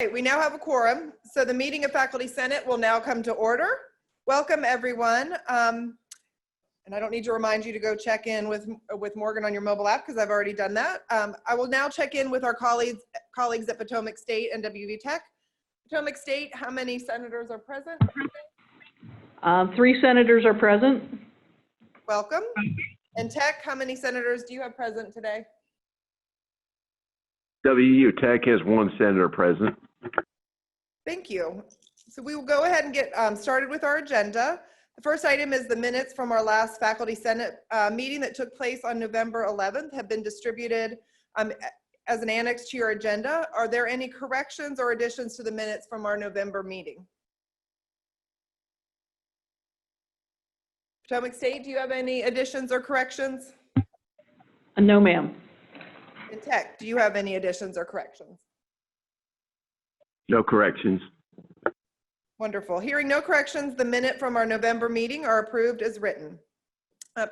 Okay, we now have a quorum, so the meeting of Faculty Senate will now come to order. Welcome, everyone. And I don't need to remind you to go check in with Morgan on your mobile app because I've already done that. I will now check in with our colleagues at Potomac State and WV Tech. Potomac State, how many senators are present? 3 senators are present. Welcome. And Tech, how many senators do you have present today? WU Tech has 1 senator present. Thank you. So we will go ahead and get started with our agenda. The first item is the minutes from our last Faculty Senate meeting that took place on November 11th have been distributed as an annex to your agenda. Are there any corrections or additions to the minutes from our November meeting? Potomac State, do you have any additions or corrections? No, ma'am. And Tech, do you have any additions or corrections? No corrections. Wonderful. Hearing no corrections, the minute from our November meeting are approved as written.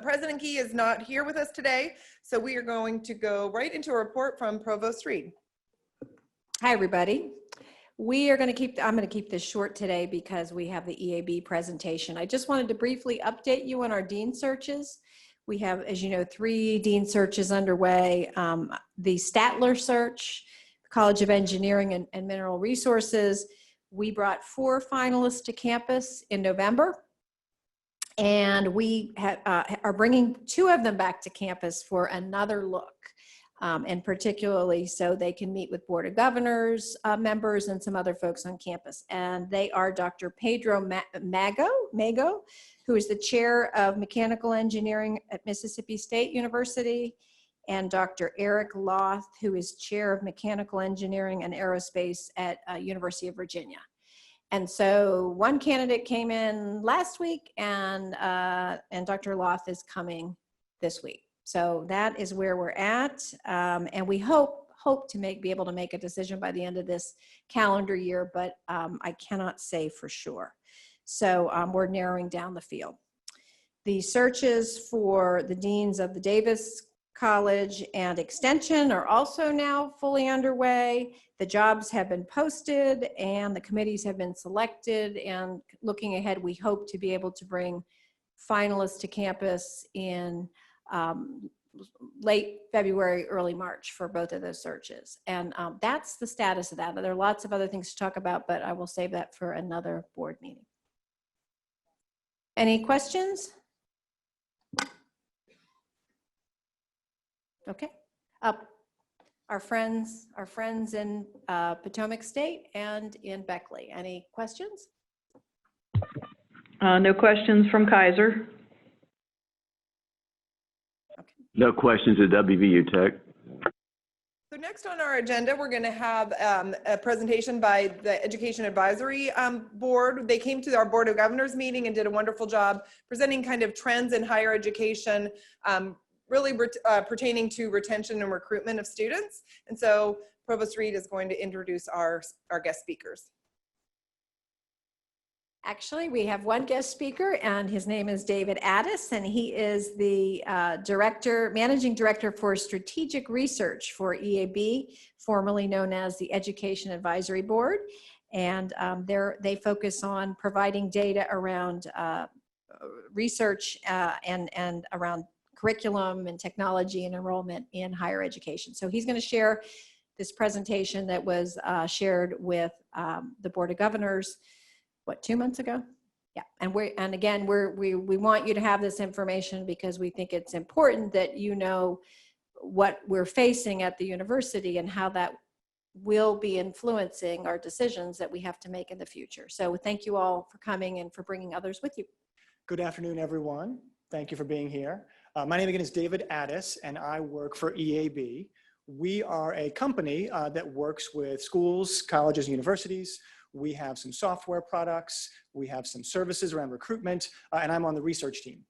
President Key is not here with us today, so we are going to go right into a report from Provost Reed. Hi, everybody. I'm going to keep this short today because we have the EAB presentation. I just wanted to briefly update you on our dean searches. We have, as you know, 3 dean searches underway. The Statler search, College of Engineering and Mineral Resources. We brought 4 finalists to campus in November, and we are bringing 2 of them back to campus for another look, and particularly so they can meet with Board of Governors members and some other folks on campus. And they are Dr. Pedro Mago, who is the chair of Mechanical Engineering at Mississippi State University, and Dr. Eric Loth, who is chair of Mechanical Engineering and Aerospace at University of Virginia. And so one candidate came in last week, and Dr. Loth is coming this week. So that is where we're at, and we hope to be able to make a decision by the end of this calendar year, but I cannot say for sure. So we're narrowing down the field. The searches for the deans of the Davis College and Extension are also now fully underway. The jobs have been posted and the committees have been selected, and looking ahead, we hope to be able to bring finalists to campus in late February, early March for both of those searches. And that's the status of that. There are lots of other things to talk about, but I will save that for another board meeting. Any questions? Okay. Our friends in Potomac State and in Beckley. Any questions? No questions from Kaiser. Okay. No questions at WVU Tech. So next on our agenda, we're going to have a presentation by the Education Advisory Board. They came to our Board of Governors meeting and did a wonderful job presenting kind of trends in higher education, really pertaining to retention and recruitment of students. And so Provost Reed is going to introduce our guest speakers. Actually, we have one guest speaker, and his name is David Addis, and he is the Managing Director for Strategic Research for EAB, formerly known as the Education Advisory Board. And they focus on providing data around research and around curriculum and technology and enrollment in higher education. So he's going to share this presentation that was shared with the Board of Governors, what, 2 months ago? Yeah, and we want you to have this information because we think it's important that you know what we're facing at the university and how that will be influencing our decisions that we have to make in the future. So thank you all for coming and for bringing others with you. Good afternoon, everyone. Thank you for being here. My name again is David Addis, and I work for EAB. We are a company that works with schools, colleges, and universities. We have some software products. We have some services around recruitment, and I'm on the research team.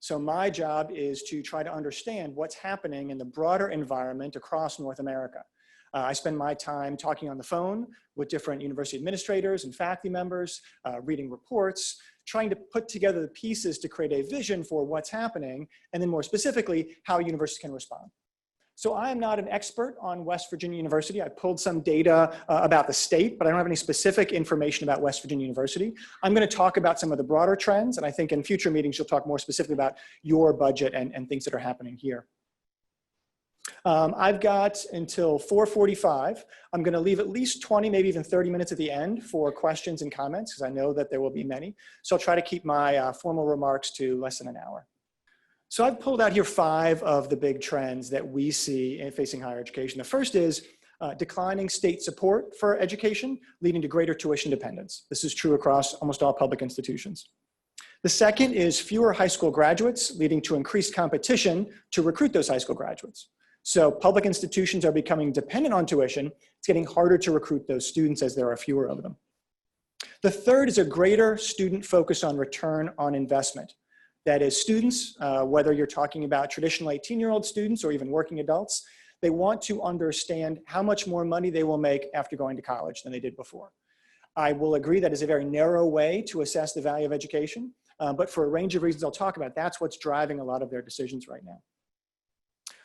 So my job is to try to understand what's happening in the broader environment across North America. I spend my time talking on the phone with different university administrators and faculty members, reading reports, trying to put together the pieces to create a vision for what's happening, and then more specifically, how universities can respond. So I am not an expert on West Virginia University. I pulled some data about the state, but I don't have any specific information about West Virginia University. I'm going to talk about some of the broader trends, and I think in future meetings you'll talk more specifically about your budget and things that are happening here. I've got until 4:45. I'm going to leave at least 20, maybe even 30 minutes at the end for questions and comments, because I know that there will be many. So I'll try to keep my formal remarks to less than an hour. So I've pulled out here 5 of the big trends that we see in facing higher education. The first is declining state support for education, leading to greater tuition dependence. This is true across almost all public institutions. The second is fewer high school graduates, leading to increased competition to recruit those high school graduates. So public institutions are becoming dependent on tuition. It's getting harder to recruit those students as there are fewer of them. The third is a greater student focus on return on investment. That is, students, whether you're talking about traditional 18-year-old students or even working adults, they want to understand how much more money they will make after going to college than they did before. I will agree that is a very narrow way to assess the value of education, but for a range of reasons I'll talk about, that's what's driving a lot of their decisions right now.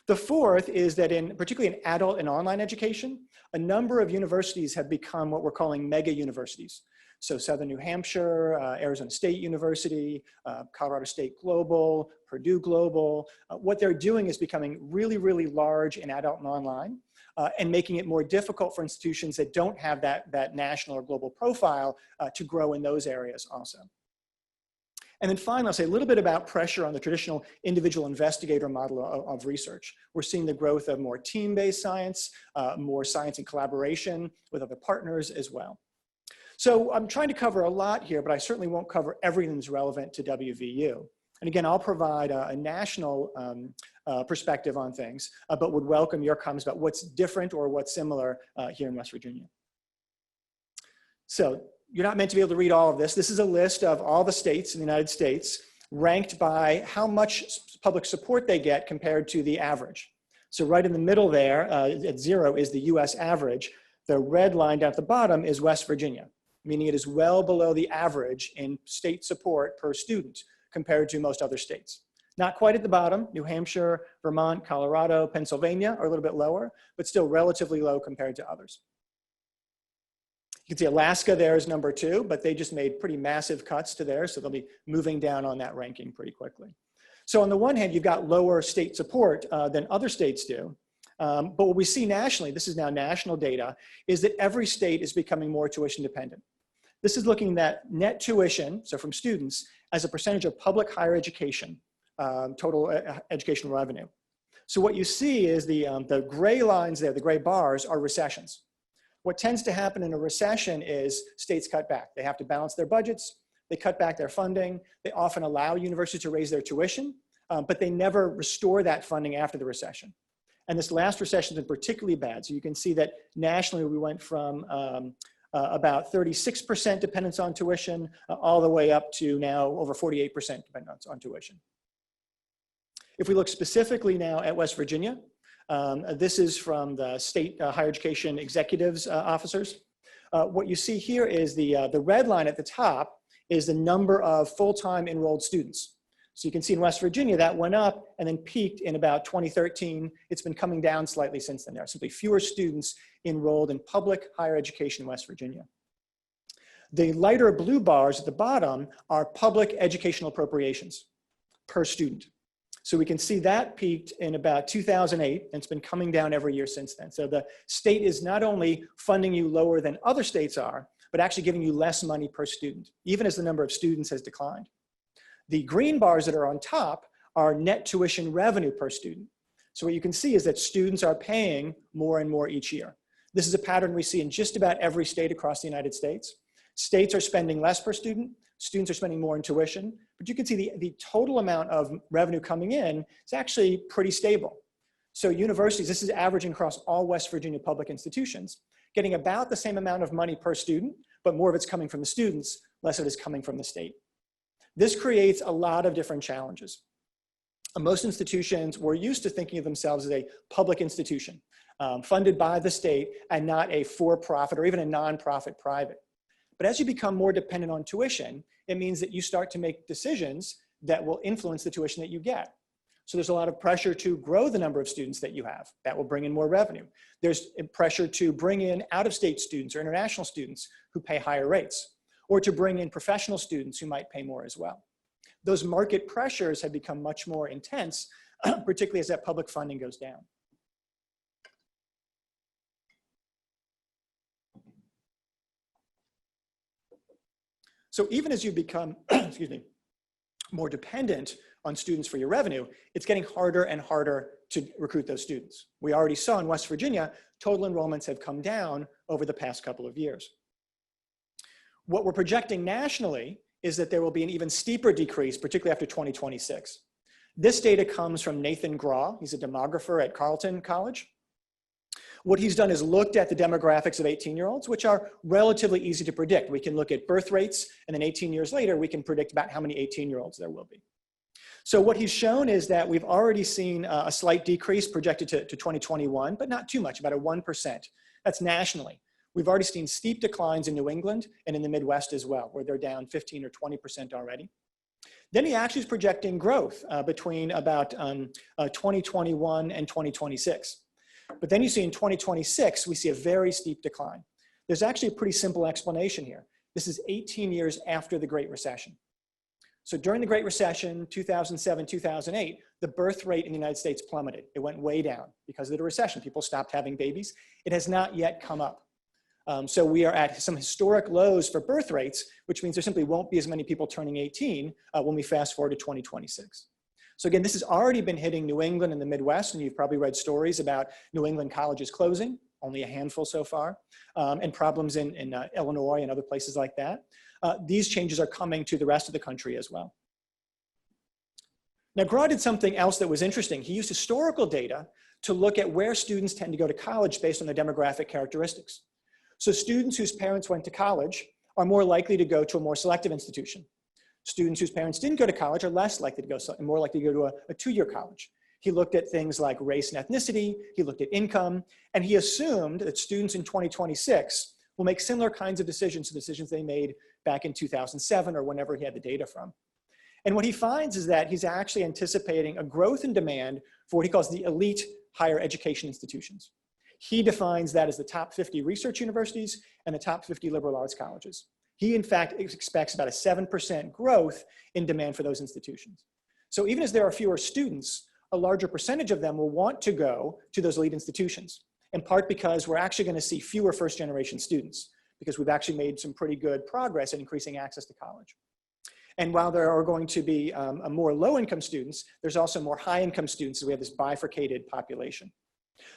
The fourth is that particularly in adult and online education, a number of universities have become what we're calling mega universities. So Southern New Hampshire, Arizona State University, Colorado State Global, Purdue Global. What they're doing is becoming really, really large in adult and online and making it more difficult for institutions that don't have that national or global profile to grow in those areas also. And then finally, I'll say a little bit about pressure on the traditional individual investigator model of research. We're seeing the growth of more team-based science, more science in collaboration with other partners as well. So I'm trying to cover a lot here, but I certainly won't cover everything that's relevant to WVU. And again, I'll provide a national perspective on things, but would welcome your comments about what's different or what's similar here in West Virginia. So you're not meant to be able to read all of this. This is a list of all the states in the United States ranked by how much public support they get compared to the average. So right in the middle there at 0 is the US average. The red line down at the bottom is West Virginia, meaning it is well below the average in state support per student compared to most other states. Not quite at the bottom. New Hampshire, Vermont, Colorado, Pennsylvania are a little bit lower, but still relatively low compared to others. You can see Alaska there is number 2, but they just made pretty massive cuts to there, so they'll be moving down on that ranking pretty quickly. So on the one hand, you've got lower state support than other states do. But what we see nationally, this is now national data, is that every state is becoming more tuition dependent. This is looking at net tuition, so from students, as a percentage of public higher education, total educational revenue. So what you see is the gray lines there, the gray bars, are recessions. What tends to happen in a recession is states cut back. They have to balance their budgets, they cut back their funding, they often allow universities to raise their tuition, but they never restore that funding after the recession. And this last recession has been particularly bad. So you can see that nationally we went from about 36% dependence on tuition all the way up to now over 48% dependence on tuition. If we look specifically now at West Virginia, this is from the state higher education executives officers. What you see here is the red line at the top is the number of full-time enrolled students. So you can see in West Virginia that went up and then peaked in about 2013. It's been coming down slightly since then. There are simply fewer students enrolled in public higher education in West Virginia. The lighter blue bars at the bottom are public educational appropriations per student. So we can see that peaked in about 2008, and it's been coming down every year since then. So the state is not only funding you lower than other states are, but actually giving you less money per student, even as the number of students has declined. The green bars that are on top are net tuition revenue per student. So what you can see is that students are paying more and more each year. This is a pattern we see in just about every state across the United States. States are spending less per student, students are spending more in tuition, but you can see the total amount of revenue coming in is actually pretty stable. So universities, this is averaging across all West Virginia public institutions, getting about the same amount of money per student, but more of it's coming from the students, less of it is coming from the state. This creates a lot of different challenges. Most institutions were used to thinking of themselves as a public institution, funded by the state and not a for-profit or even a non-profit private. But as you become more dependent on tuition, it means that you start to make decisions that will influence the tuition that you get. So there's a lot of pressure to grow the number of students that you have. That will bring in more revenue. There's pressure to bring in out-of-state students or international students who pay higher rates, or to bring in professional students who might pay more as well. Those market pressures have become much more intense, particularly as that public funding goes down. So even as you become, excuse me, more dependent on students for your revenue, it's getting harder and harder to recruit those students. We already saw in West Virginia, total enrollments have come down over the past couple of years. What we're projecting nationally is that there will be an even steeper decrease, particularly after 2026. This data comes from Nathan Graw. He's a demographer at Carleton College. What he's done is looked at the demographics of 18-year-olds, which are relatively easy to predict. We can look at birth rates, and then 18 years later, we can predict about how many 18-year-olds there will be. So what he's shown is that we've already seen a slight decrease projected to 2021, but not too much, about a 1%. That's nationally. We've already seen steep declines in New England and in the Midwest as well, where they're down 15 or 20% already. Then he actually is projecting growth between about 2021 and 2026. But then you see in 2026, we see a very steep decline. There's actually a pretty simple explanation here. This is 18 years after the Great Recession. So during the Great Recession, 2007, 2008, the birth rate in the United States plummeted. It went way down because of the recession. People stopped having babies. It has not yet come up. So we are at some historic lows for birth rates, which means there simply won't be as many people turning 18 when we fast forward to 2026. So again, this has already been hitting New England and the Midwest, and you've probably read stories about New England colleges closing, only a handful so far, and problems in Illinois and other places like that. These changes are coming to the rest of the country as well. Now, Graw did something else that was interesting. He used historical data to look at where students tend to go to college based on their demographic characteristics. So students whose parents went to college are more likely to go to a more selective institution. Students whose parents didn't go to college are less likely to go, more likely to go to a two-year college. He looked at things like race and ethnicity, he looked at income, and he assumed that students in 2026 will make similar kinds of decisions to decisions they made back in 2007 or whenever he had the data from. And what he finds is that he's actually anticipating a growth in demand for what he calls the elite higher education institutions. He defines that as the top 50 research universities and the top 50 liberal arts colleges. He, in fact, expects about a 7% growth in demand for those institutions. So even as there are fewer students, a larger percentage of them will want to go to those elite institutions, in part because we're actually going to see fewer first-generation students, because we've actually made some pretty good progress in increasing access to college. And while there are going to be more low-income students, there's also more high-income students, so we have this bifurcated population.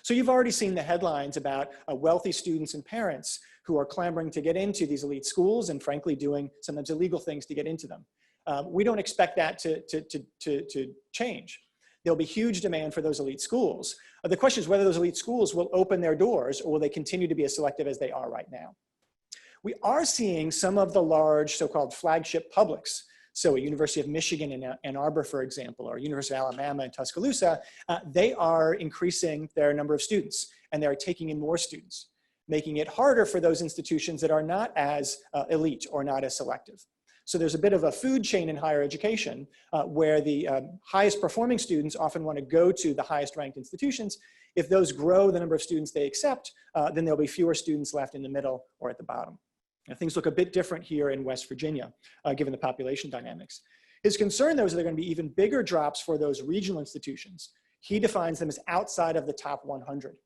So you've already seen the headlines about wealthy students and parents who are clamoring to get into these elite schools and frankly doing sometimes illegal things to get into them. We don't expect that to change. There'll be huge demand for those elite schools. The question is whether those elite schools will open their doors or will they continue to be as selective as they are right now. We are seeing some of the large so-called flagship publics. So at University of Michigan in Ann Arbor, for example, or University of Alabama in Tuscaloosa, they are increasing their number of students and they're taking in more students, making it harder for those institutions that are not as elite or not as selective. So there's a bit of a food chain in higher education where the highest performing students often want to go to the highest ranked institutions. If those grow the number of students they accept, then there'll be fewer students left in the middle or at the bottom. Now, things look a bit different here in West Virginia, given the population dynamics. His concern, though, is that there are going to be even bigger drops for those regional institutions. He defines them as outside of the top 100.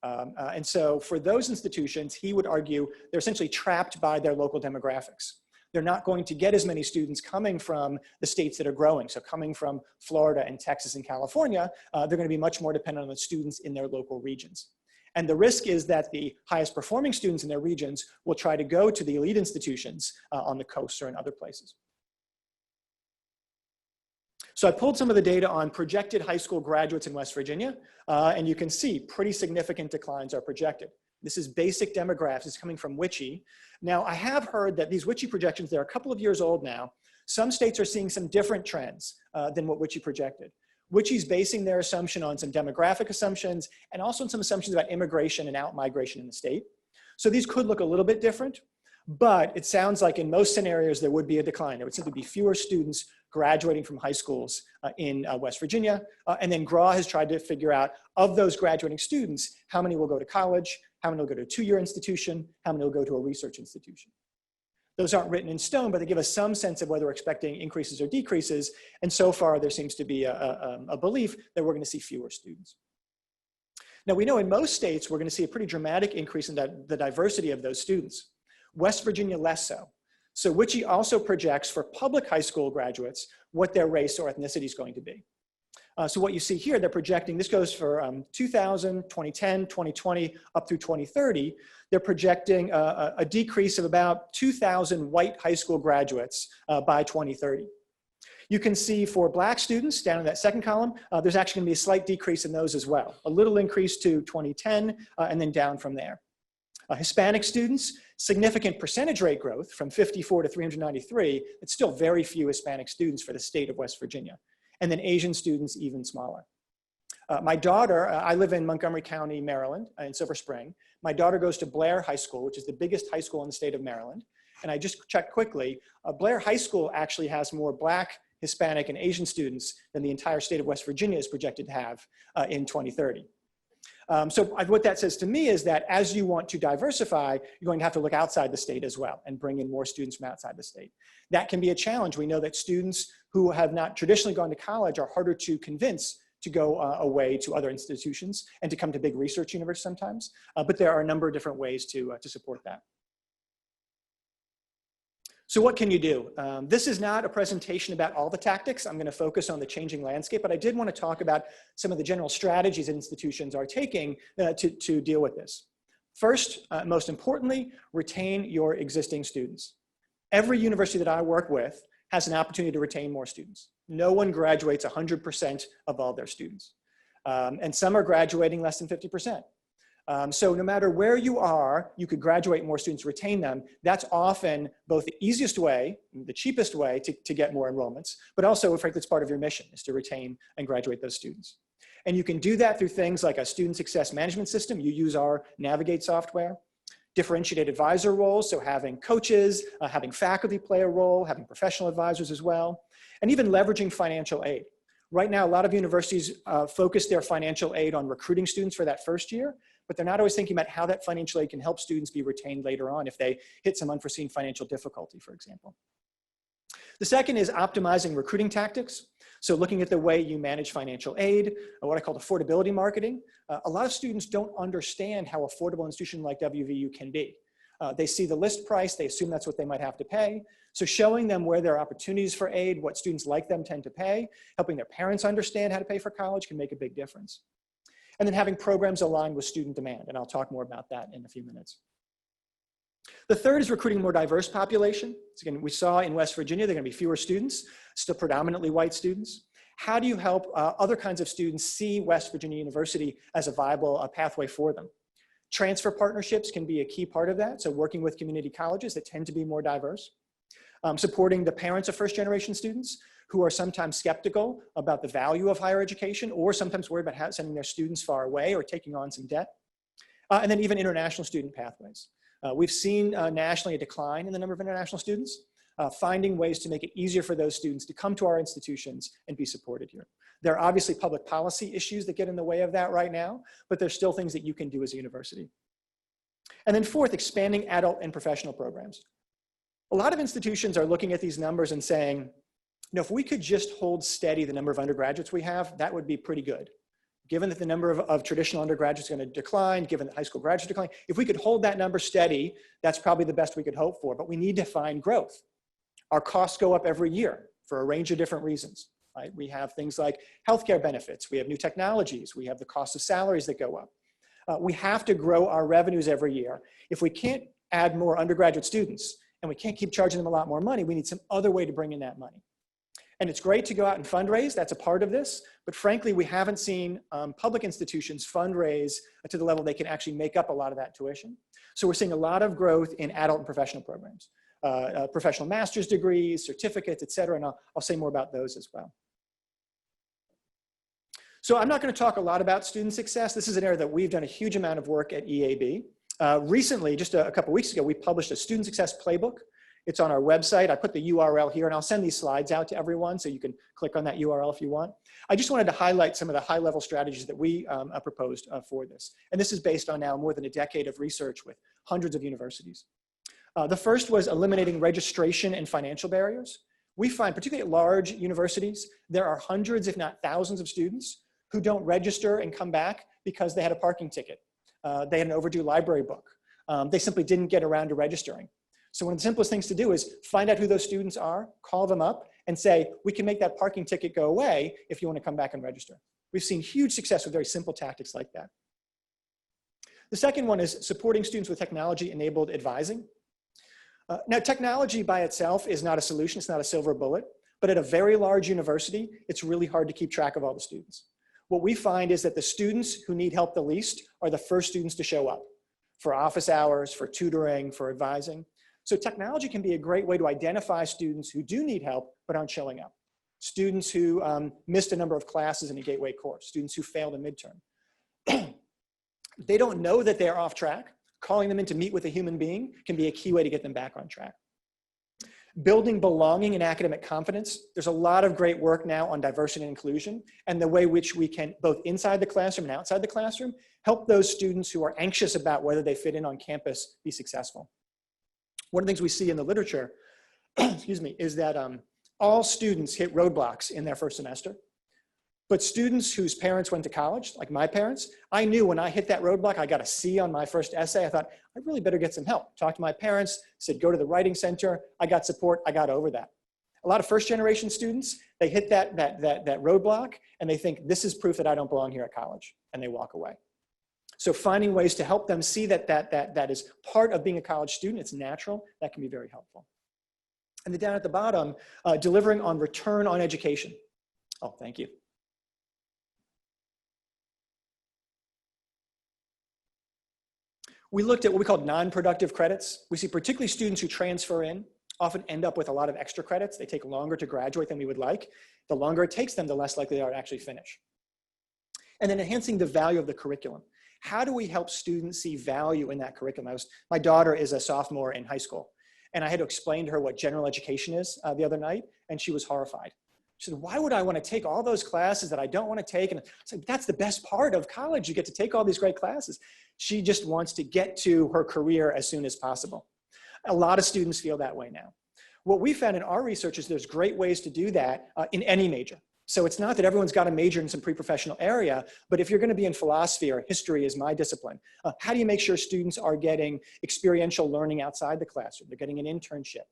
And so for those institutions, he would argue they're essentially trapped by their local demographics. They're not going to get as many students coming from the states that are growing. So coming from Florida and Texas and California, they're going to be much more dependent on the students in their local regions. And the risk is that the highest performing students in their regions will try to go to the elite institutions on the coast or in other places. So I pulled some of the data on projected high school graduates in West Virginia, and you can see pretty significant declines are projected. This is basic demographics. It's coming from WICHE. Now, I have heard that these WICHE projections, they're a couple of years old now. Some states are seeing some different trends than what WICHE projected. WICHE's basing their assumption on some demographic assumptions and also on some assumptions about immigration and out-migration in the state. So these could look a little bit different, but it sounds like in most scenarios there would be a decline. There would simply be fewer students graduating from high schools in West Virginia. And then GRAW has tried to figure out, of those graduating students, how many will go to college, how many will go to a two-year institution, how many will go to a research institution. Those aren't written in stone, but they give us some sense of whether we're expecting increases or decreases. And so far, there seems to be a belief that we're going to see fewer students. Now, we know in most states, we're going to see a pretty dramatic increase in the diversity of those students. West Virginia, less so. So WICHE also projects for public high school graduates what their race or ethnicity is going to be. So what you see here, they're projecting, this goes for 2000, 2010, 2020, up through 2030. They're projecting a decrease of about 2,000 white high school graduates by 2030. You can see for Black students, down in that second column, there's actually going to be a slight decrease in those as well. A little increase to 2010, and then down from there. Hispanic students, significant percentage rate growth from 54 to 393. It's still very few Hispanic students for the state of West Virginia. And then Asian students, even smaller. My daughter, I live in Montgomery County, Maryland, in Silver Spring. My daughter goes to Blair High School, which is the biggest high school in the state of Maryland. And I just checked quickly, Blair High School actually has more Black, Hispanic, and Asian students than the entire state of West Virginia is projected to have in 2030. So what that says to me is that as you want to diversify, you're going to have to look outside the state as well and bring in more students from outside the state. That can be a challenge. We know that students who have not traditionally gone to college are harder to convince to go away to other institutions and to come to big research universities sometimes. But there are a number of different ways to support that. So what can you do? This is not a presentation about all the tactics. I'm going to focus on the changing landscape, but I did want to talk about some of the general strategies that institutions are taking to deal with this. First, most importantly, retain your existing students. Every university that I work with has an opportunity to retain more students. No one graduates 100% of all their students. And some are graduating less than 50%. So no matter where you are, you could graduate more students, retain them. That's often both the easiest way, the cheapest way to get more enrollments, but also, frankly, it's part of your mission is to retain and graduate those students. And you can do that through things like a student success management system. You use our Navigate software. Differentiated advisor roles, so having coaches, having faculty play a role, having professional advisors as well, and even leveraging financial aid. Right now, a lot of universities focus their financial aid on recruiting students for that first year, but they're not always thinking about how that financial aid can help students be retained later on if they hit some unforeseen financial difficulty, for example. The second is optimizing recruiting tactics. So looking at the way you manage financial aid, what I call affordability marketing. A lot of students don't understand how affordable an institution like WVU can be. They see the list price, they assume that's what they might have to pay. So showing them where there are opportunities for aid, what students like them tend to pay, helping their parents understand how to pay for college can make a big difference. And then having programs aligned with student demand, and I'll talk more about that in a few minutes. The third is recruiting a more diverse population. So again, we saw in West Virginia, there are going to be fewer students, still predominantly white students. How do you help other kinds of students see West Virginia University as a viable pathway for them? Transfer partnerships can be a key part of that. So working with community colleges that tend to be more diverse. Supporting the parents of first-generation students who are sometimes skeptical about the value of higher education or sometimes worried about sending their students far away or taking on some debt. And then even international student pathways. We've seen nationally a decline in the number of international students, finding ways to make it easier for those students to come to our institutions and be supported here. There are obviously public policy issues that get in the way of that right now, but there's still things that you can do as a university. And then fourth, expanding adult and professional programs. A lot of institutions are looking at these numbers and saying, you know, if we could just hold steady the number of undergraduates we have, that would be pretty good. Given that the number of traditional undergraduates is going to decline, given that high school graduates decline, if we could hold that number steady, that's probably the best we could hope for, but we need to find growth. Our costs go up every year for a range of different reasons, right? We have things like healthcare benefits, we have new technologies, we have the cost of salaries that go up. We have to grow our revenues every year. If we can't add more undergraduate students and we can't keep charging them a lot more money, we need some other way to bring in that money. And it's great to go out and fundraise, that's a part of this, but frankly, we haven't seen public institutions fundraise to the level they can actually make up a lot of that tuition. So we're seeing a lot of growth in adult and professional programs, professional master's degrees, certificates, et cetera, and I'll say more about those as well. So I'm not going to talk a lot about student success. This is an area that we've done a huge amount of work at EAB. Recently, just a couple weeks ago, we published a student success playbook. It's on our website. I put the URL here, and I'll send these slides out to everyone so you can click on that URL if you want. I just wanted to highlight some of the high-level strategies that we proposed for this. And this is based on now more than a decade of research with hundreds of universities. The first was eliminating registration and financial barriers. We find, particularly at large universities, there are hundreds, if not thousands, of students who don't register and come back because they had a parking ticket. They had an overdue library book. They simply didn't get around to registering. So one of the simplest things to do is find out who those students are, call them up, and say, we can make that parking ticket go away if you want to come back and register. We've seen huge success with very simple tactics like that. The second one is supporting students with technology-enabled advising. Now, technology by itself is not a solution. It's not a silver bullet. But at a very large university, it's really hard to keep track of all the students. What we find is that the students who need help the least are the first students to show up for office hours, for tutoring, for advising. So technology can be a great way to identify students who do need help but aren't showing up. Students who missed a number of classes in a gateway course, students who failed a midterm. They don't know that they're off track. Calling them in to meet with a human being can be a key way to get them back on track. Building belonging and academic confidence. There's a lot of great work now on diversity and inclusion and the way which we can, both inside the classroom and outside the classroom, help those students who are anxious about whether they fit in on campus be successful. One of the things we see in the literature, excuse me, is that all students hit roadblocks in their first semester. But students whose parents went to college, like my parents, I knew when I hit that roadblock, I got a C on my first essay. I thought, I really better get some help. Talked to my parents, said, go to the writing center. I got support, I got over that. A lot of first generation students, they hit that roadblock and they think, this is proof that I don't belong here at college, and they walk away. So finding ways to help them see that is part of being a college student, it's natural, that can be very helpful. And then down at the bottom, delivering on return on education. Oh, thank you. We looked at what we called non-productive credits. We see particularly students who transfer in often end up with a lot of extra credits. They take longer to graduate than we would like. The longer it takes them, the less likely they are to actually finish. And then enhancing the value of the curriculum. How do we help students see value in that curriculum? My daughter is a sophomore in high school, and I had to explain to her what general education is the other night, and she was horrified. She said, why would I want to take all those classes that I don't want to take? And I said, that's the best part of college. You get to take all these great classes. She just wants to get to her career as soon as possible. A lot of students feel that way now. What we found in our research is there's great ways to do that in any major. So it's not that everyone's got a major in some pre-professional area, but if you're going to be in philosophy or history is my discipline, how do you make sure students are getting experiential learning outside the classroom? They're getting an internship.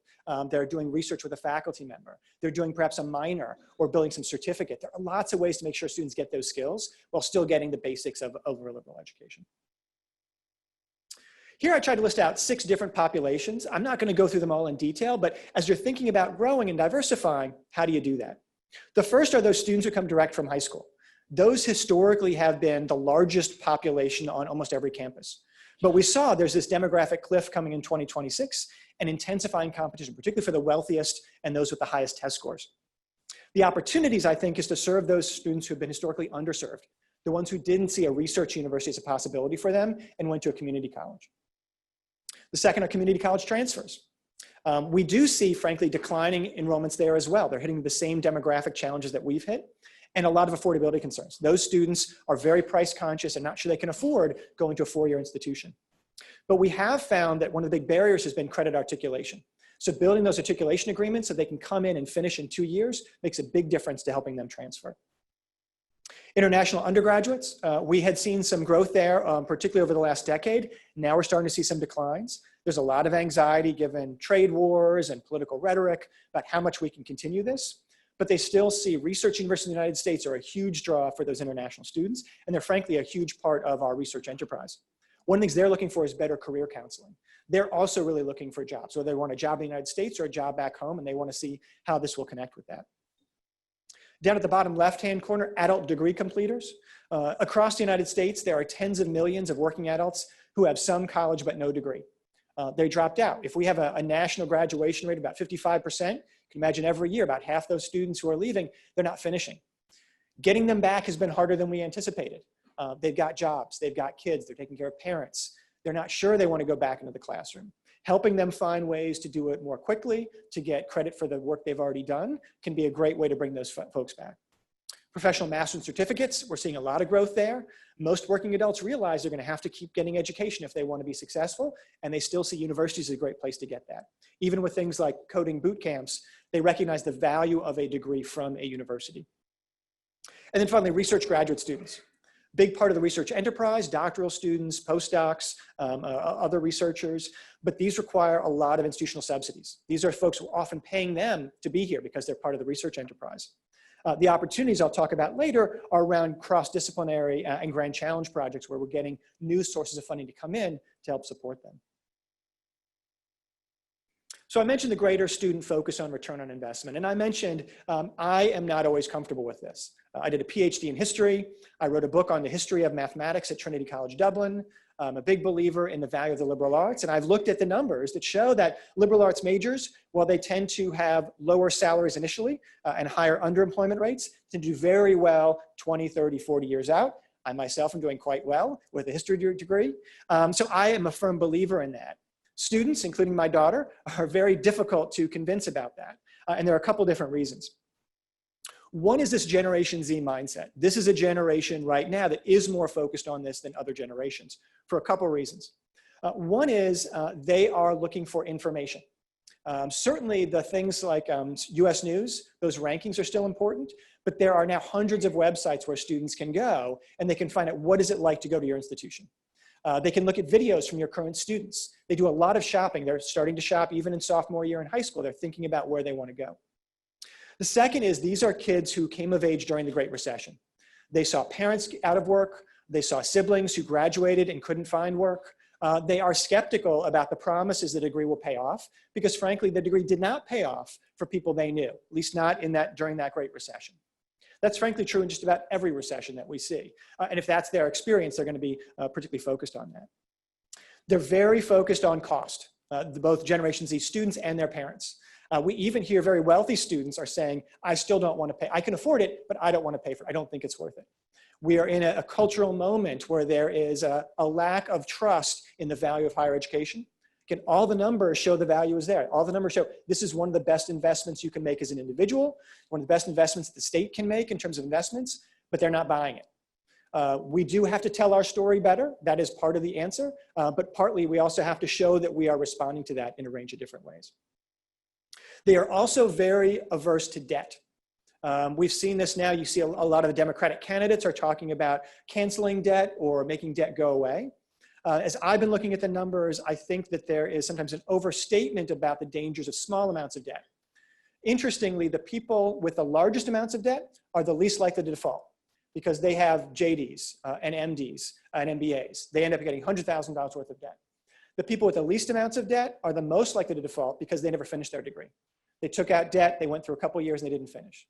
They're doing research with a faculty member. They're doing perhaps a minor or building some certificate. There are lots of ways to make sure students get those skills while still getting the basics of a liberal education. Here I tried to list out 6 different populations. I'm not going to go through them all in detail, but as you're thinking about growing and diversifying, how do you do that? The first are those students who come direct from high school. Those historically have been the largest population on almost every campus. But we saw there's this demographic cliff coming in 2026 and intensifying competition, particularly for the wealthiest and those with the highest test scores. The opportunities, I think, is to serve those students who have been historically underserved, the ones who didn't see a research university as a possibility for them and went to a community college. The second are community college transfers. We do see, frankly, declining enrollments there as well. They're hitting the same demographic challenges that we've hit, and a lot of affordability concerns. Those students are very price conscious and not sure they can afford going to a 4-year institution. But we have found that one of the big barriers has been credit articulation. So building those articulation agreements so they can come in and finish in 2 years makes a big difference to helping them transfer. International undergraduates, we had seen some growth there, particularly over the last decade. Now we're starting to see some declines. There's a lot of anxiety given trade wars and political rhetoric about how much we can continue this, but they still see research universities in the United States are a huge draw for those international students, and they're frankly a huge part of our research enterprise. One of the things they're looking for is better career counseling. They're also really looking for jobs, whether they want a job in the United States or a job back home, and they want to see how this will connect with that. Down at the bottom left-hand corner, adult degree completers. Across the United States, there are tens of millions of working adults who have some college but no degree. They dropped out. If we have a national graduation rate of about 55%, you can imagine every year about half those students who are leaving, they're not finishing. Getting them back has been harder than we anticipated. They've got jobs, they've got kids, they're taking care of parents. They're not sure they want to go back into the classroom. Helping them find ways to do it more quickly, to get credit for the work they've already done, can be a great way to bring those folks back. Professional master's certificates, we're seeing a lot of growth there. Most working adults realize they're going to have to keep getting education if they want to be successful, and they still see universities as a great place to get that. Even with things like coding boot camps, they recognize the value of a degree from a university. And then finally, research graduate students. Big part of the research enterprise, doctoral students, postdocs, other researchers, but these require a lot of institutional subsidies. These are folks who are often paying them to be here because they're part of the research enterprise. The opportunities I'll talk about later are around cross-disciplinary and grand challenge projects where we're getting new sources of funding to come in to help support them. So I mentioned the greater student focus on return on investment. And I mentioned I am not always comfortable with this. I did a PhD in history. I wrote a book on the history of mathematics at Trinity College Dublin. I'm a big believer in the value of the liberal arts. And I've looked at the numbers that show that liberal arts majors, while they tend to have lower salaries initially and higher underemployment rates, tend to do very well 20, 30, 40 years out. I myself am doing quite well with a history degree. So I am a firm believer in that. Students, including my daughter, are very difficult to convince about that. And there are a couple different reasons. One is this Generation Z mindset. This is a generation right now that is more focused on this than other generations for a couple reasons. One is they are looking for information. Certainly the things like US News, those rankings are still important, but there are now hundreds of websites where students can go and they can find out what is it like to go to your institution. They can look at videos from your current students. They do a lot of shopping. They're starting to shop even in sophomore year in high school. They're thinking about where they want to go. The second is these are kids who came of age during the Great Recession. They saw parents out of work. They saw siblings who graduated and couldn't find work. They are skeptical about the promises the degree will pay off because frankly, the degree did not pay off for people they knew, at least not during that Great Recession. That's frankly true in just about every recession that we see. And if that's their experience, they're going to be particularly focused on that. They're very focused on cost, both Generation Z students and their parents. We even hear very wealthy students are saying, I still don't want to pay. I can afford it, but I don't want to pay for it. I don't think it's worth it. We are in a cultural moment where there is a lack of trust in the value of higher education. Again, all the numbers show the value is there. All the numbers show this is one of the best investments you can make as an individual, one of the best investments the state can make in terms of investments, but they're not buying it. We do have to tell our story better. That is part of the answer, but partly we also have to show that we are responding to that in a range of different ways. They are also very averse to debt. We've seen this now. You see a lot of the Democratic candidates are talking about canceling debt or making debt go away. As I've been looking at the numbers, I think that there is sometimes an overstatement about the dangers of small amounts of debt. Interestingly, the people with the largest amounts of debt are the least likely to default because they have JDs and MDs and MBAs. They end up getting $100,000 worth of debt. The people with the least amounts of debt are the most likely to default because they never finished their degree. They took out debt, they went through a couple of years and they didn't finish.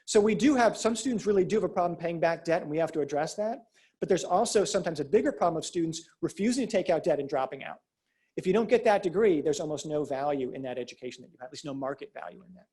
So we do have, some students really do have a problem paying back debt and we have to address that. But there's also sometimes a bigger problem of students refusing to take out debt and dropping out. If you don't get that degree, there's almost no value in that education that you have, at least no market value in that.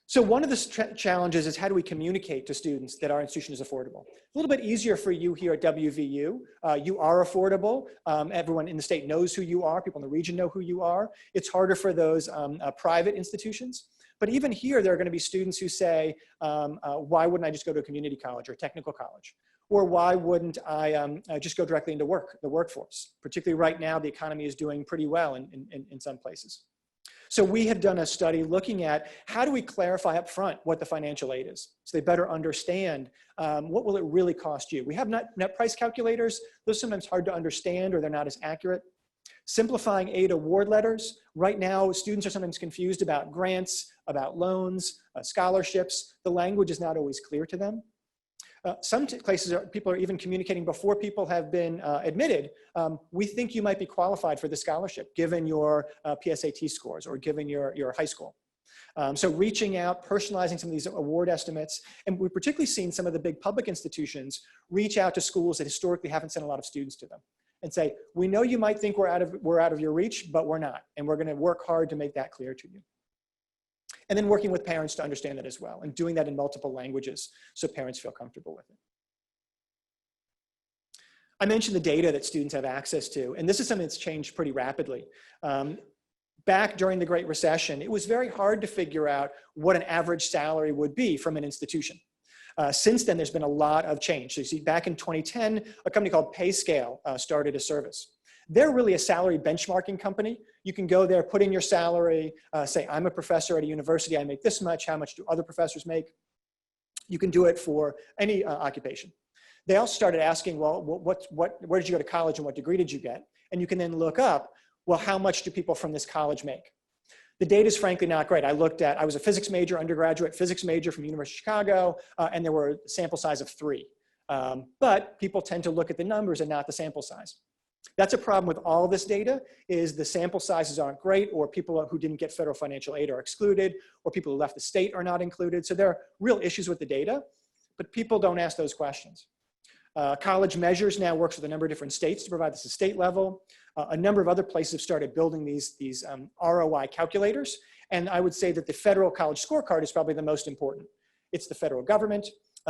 So one of the challenges is how do we communicate to students that our institution is affordable? A little bit easier for you here at WVU. You are affordable. Everyone in the state knows who you are. People in the region know who you are. It's harder for those private institutions. But even here, there are going to be students who say, why wouldn't I just go to a community college or a technical college? Or why wouldn't I just go directly into the workforce? Particularly right now, the economy is doing pretty well in some places. So we have done a study looking at how do we clarify up front what the financial aid is so they better understand what will it really cost you. We have net price calculators. Those are sometimes hard to understand or they're not as accurate. Simplifying aid award letters. Right now, students are sometimes confused about grants, about loans, scholarships. The language is not always clear to them. Some places, people are even communicating before people have been admitted. We think you might be qualified for the scholarship given your PSAT scores or given your high school. So reaching out, personalizing some of these award estimates. And we've particularly seen some of the big public institutions reach out to schools that historically haven't sent a lot of students to them and say, we know you might think we're out of your reach, but we're not. And we're going to work hard to make that clear to you. And then working with parents to understand that as well and doing that in multiple languages so parents feel comfortable with it. I mentioned the data that students have access to, and this is something that's changed pretty rapidly. Back during the Great Recession, it was very hard to figure out what an average salary would be from an institution. Since then, there's been a lot of change. So you see, back in 2010, a company called PayScale started a service. They're really a salary benchmarking company. You can go there, put in your salary, say, I'm a professor at a university, I make this much, how much do other professors make? You can do it for any occupation. They also started asking, well, where did you go to college and what degree did you get? And you can then look up, well, how much do people from this college make? The data is frankly not great. I was a physics major, undergraduate physics major from University of Chicago, and there were a sample size of 3. But people tend to look at the numbers and not the sample size. That's a problem with all this data, is the sample sizes aren't great, or people who didn't get federal financial aid are excluded, or people who left the state are not included. So there are real issues with the data, but people don't ask those questions. College Measures now works with a number of different states to provide this at state level. A number of other places have started building these ROI calculators. And I would say that the federal college scorecard is probably the most important. It's the federal government.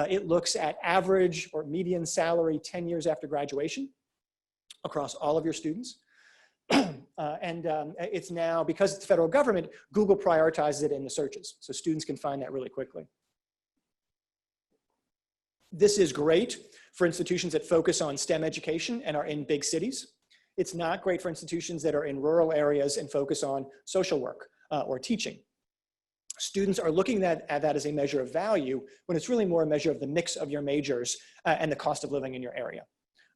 It looks at average or median salary 10 years after graduation across all of your students. It's now, because it's the federal government, Google prioritizes it in the searches. So students can find that really quickly. This is great for institutions that focus on STEM education and are in big cities. It's not great for institutions that are in rural areas and focus on social work or teaching. Students are looking at that as a measure of value when it's really more a measure of the mix of your majors and the cost of living in your area.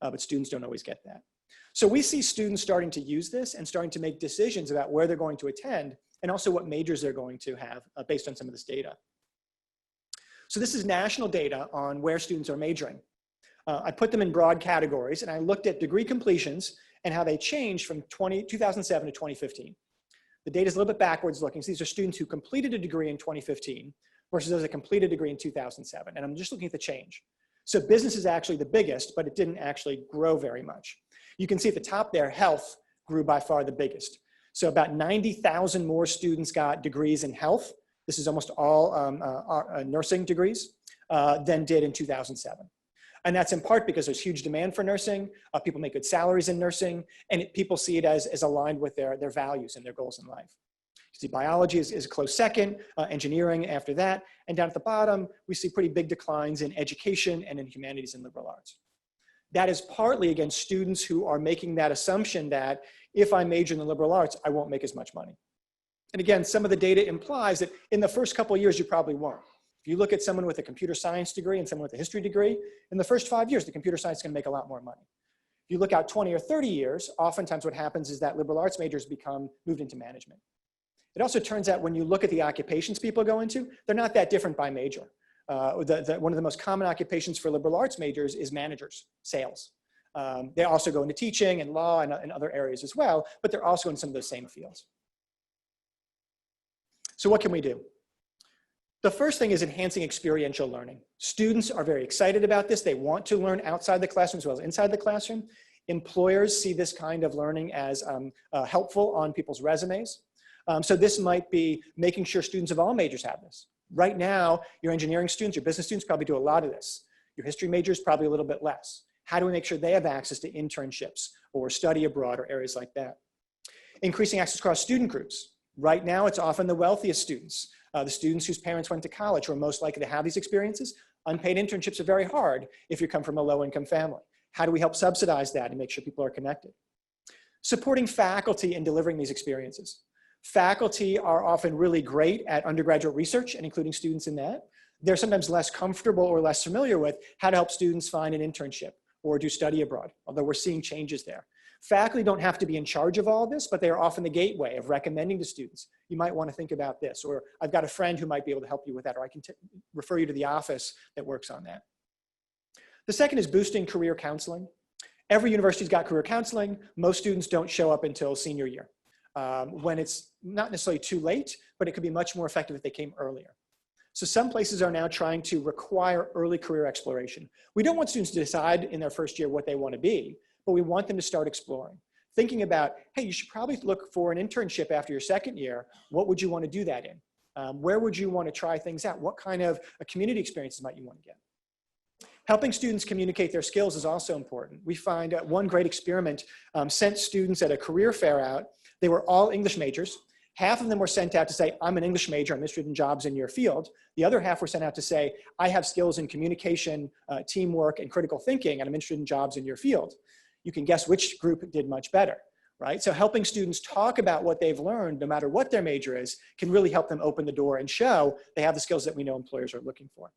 But students don't always get that. So we see students starting to use this and starting to make decisions about where they're going to attend and also what majors they're going to have based on some of this data. So this is national data on where students are majoring. I put them in broad categories, and I looked at degree completions and how they changed from 2007 to 2015. The data is a little bit backwards looking. So these are students who completed a degree in 2015 versus those that completed a degree in 2007. And I'm just looking at the change. So business is actually the biggest, but it didn't actually grow very much. You can see at the top there, health grew by far the biggest. So about 90,000 more students got degrees in health. This is almost all nursing degrees than did in 2007. And that's in part because there's huge demand for nursing. People make good salaries in nursing, and people see it as aligned with their values and their goals in life. You see biology is a close second, engineering after that, and down at the bottom, we see pretty big declines in education and in humanities and liberal arts. That is partly against students who are making that assumption that if I major in the liberal arts, I won't make as much money. And again, some of the data implies that in the first couple of years, you probably won't. If you look at someone with a computer science degree and someone with a history degree, in the first 5 years, the computer science is going to make a lot more money. If you look out 20 or 30 years, oftentimes what happens is that liberal arts majors become moved into management. It also turns out when you look at the occupations people go into, they're not that different by major. One of the most common occupations for liberal arts majors is managers, sales. They also go into teaching and law and other areas as well, but they're also in some of those same fields. So what can we do? The first thing is enhancing experiential learning. Students are very excited about this. They want to learn outside the classroom as well as inside the classroom. Employers see this kind of learning as helpful on people's resumes. So this might be making sure students of all majors have this. Right now, your engineering students, your business students probably do a lot of this. Your history majors probably a little bit less. How do we make sure they have access to internships or study abroad or areas like that? Increasing access across student groups. Right now, it's often the wealthiest students, the students whose parents went to college who are most likely to have these experiences. Unpaid internships are very hard if you come from a low-income family. How do we help subsidize that and make sure people are connected? Supporting faculty in delivering these experiences. Faculty are often really great at undergraduate research and including students in that. They're sometimes less comfortable or less familiar with how to help students find an internship or do study abroad, although we're seeing changes there. Faculty don't have to be in charge of all this, but they are often the gateway of recommending to students, you might want to think about this, or I've got a friend who might be able to help you with that, or I can refer you to the office that works on that. The second is boosting career counseling. Every university's got career counseling. Most students don't show up until senior year, when it's not necessarily too late, but it could be much more effective if they came earlier. So some places are now trying to require early career exploration. We don't want students to decide in their first year what they want to be, but we want them to start exploring. Thinking about, hey, you should probably look for an internship after your second year. What would you want to do that in? Where would you want to try things out? What kind of community experiences might you want to get? Helping students communicate their skills is also important. We find one great experiment sent students at a career fair out. They were all English majors. Half of them were sent out to say, I'm an English major, I'm interested in jobs in your field. The other half were sent out to say, I have skills in communication, teamwork, and critical thinking, and I'm interested in jobs in your field. You can guess which group did much better, right? So helping students talk about what they've learned, no matter what their major is, can really help them open the door and show they have the skills that we know employers are looking for.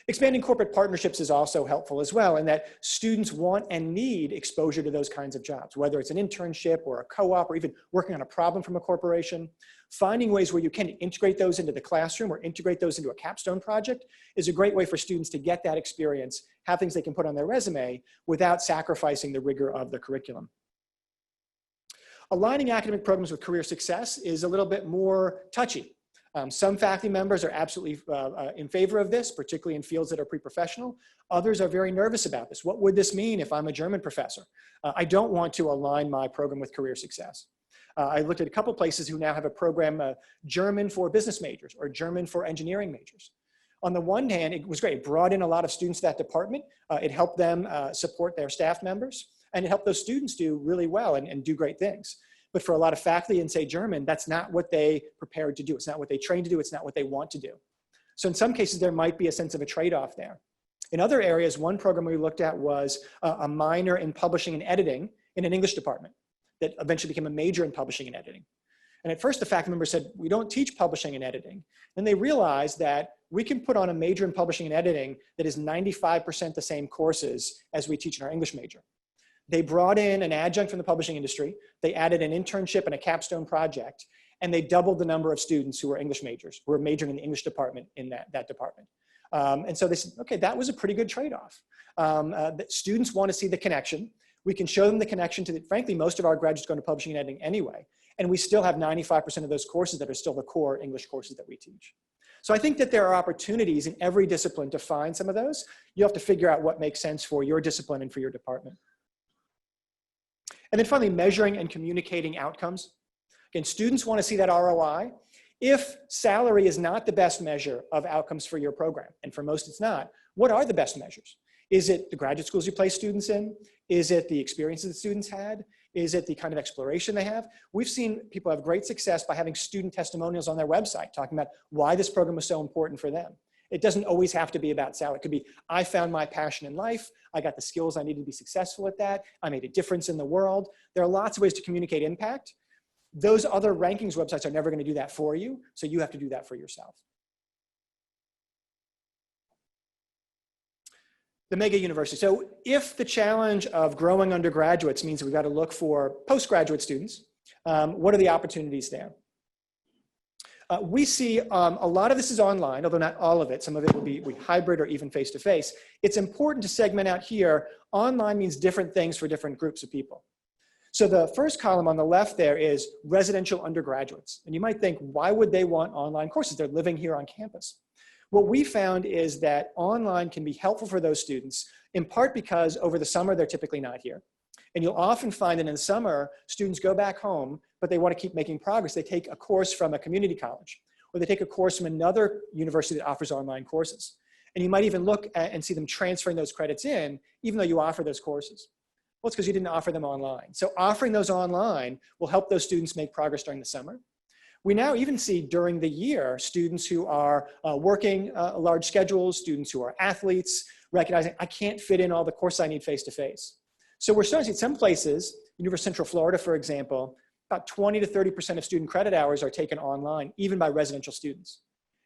Expanding corporate partnerships is also helpful as well, in that students want and need exposure to those kinds of jobs, whether it's an internship or a co-op or even working on a problem from a corporation. Finding ways where you can integrate those into the classroom or integrate those into a capstone project is a great way for students to get that experience, have things they can put on their resume without sacrificing the rigor of the curriculum. Aligning academic programs with career success is a little bit more touchy. Some faculty members are absolutely in favor of this, particularly in fields that are pre-professional. Others are very nervous about this. What would this mean if I'm a German professor? I don't want to align my program with career success. I looked at a couple places who now have a program, German for business majors or German for engineering majors. On the one hand, it was great. It brought in a lot of students to that department. It helped them support their staff members, and it helped those students do really well and do great things. But for a lot of faculty in, say, German, that's not what they prepared to do. It's not what they trained to do. It's not what they want to do. So in some cases, there might be a sense of a trade-off there. In other areas, one program we looked at was a minor in publishing and editing in an English department that eventually became a major in publishing and editing. And at first, the faculty member said, we don't teach publishing and editing. And they realized that we can put on a major in publishing and editing that is 95% the same courses as we teach in our English major. They brought in an adjunct from the publishing industry. They added an internship and a capstone project, and they doubled the number of students who were English majors, who were majoring in the English department in that department. And so they said, okay, that was a pretty good trade-off. Students want to see the connection. We can show them the connection to, frankly, most of our graduates go into publishing and editing anyway, and we still have 95% of those courses that are still the core English courses that we teach. So I think that there are opportunities in every discipline to find some of those. You have to figure out what makes sense for your discipline and for your department. And then finally, measuring and communicating outcomes. Again, students want to see that ROI. If salary is not the best measure of outcomes for your program, and for most it's not, what are the best measures? Is it the graduate schools you place students in? Is it the experiences that students had? Is it the kind of exploration they have? We've seen people have great success by having student testimonials on their website, talking about why this program was so important for them. It doesn't always have to be about salary. It could be, I found my passion in life. I got the skills I needed to be successful at that. I made a difference in the world. There are lots of ways to communicate impact. Those other rankings websites are never going to do that for you. So you have to do that for yourself. The mega university. So if the challenge of growing undergraduates means we've got to look for postgraduate students, what are the opportunities there? We see a lot of this is online, although not all of it. Some of it will be hybrid or even face-to-face. It's important to segment out here. Online means different things for different groups of people. So the first column on the left there is residential undergraduates. And you might think, why would they want online courses? They're living here on campus. What we found is that online can be helpful for those students, in part because over the summer, they're typically not here. And you'll often find that in the summer, students go back home, but they want to keep making progress. They take a course from a community college, or they take a course from another university that offers online courses. And you might even look at and see them transferring those credits in, even though you offer those courses. Well, it's because you didn't offer them online. So offering those online will help those students make progress during the summer. We now even see during the year, students who are working large schedules, students who are athletes, recognizing I can't fit in all the courses I need face-to-face. So we're starting to see some places, University of Central Florida, for example, about 20 to 30% of student credit hours are taken online, even by residential students.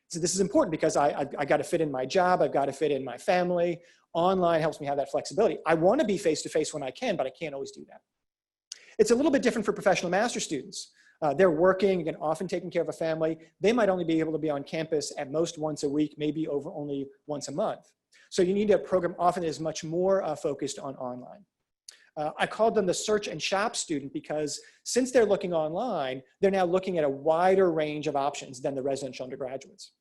So this is important because I got to fit in my job, I've got to fit in my family. Online helps me have that flexibility. I want to be face-to-face when I can, but I can't always do that. It's a little bit different for professional master students. They're working, again, often taking care of a family. They might only be able to be on campus at most once a week, maybe over only once a month. So you need a program often that is much more focused on online. I called them the search and shop student because since they're looking online, they're now looking at a wider range of options than the residential undergraduates.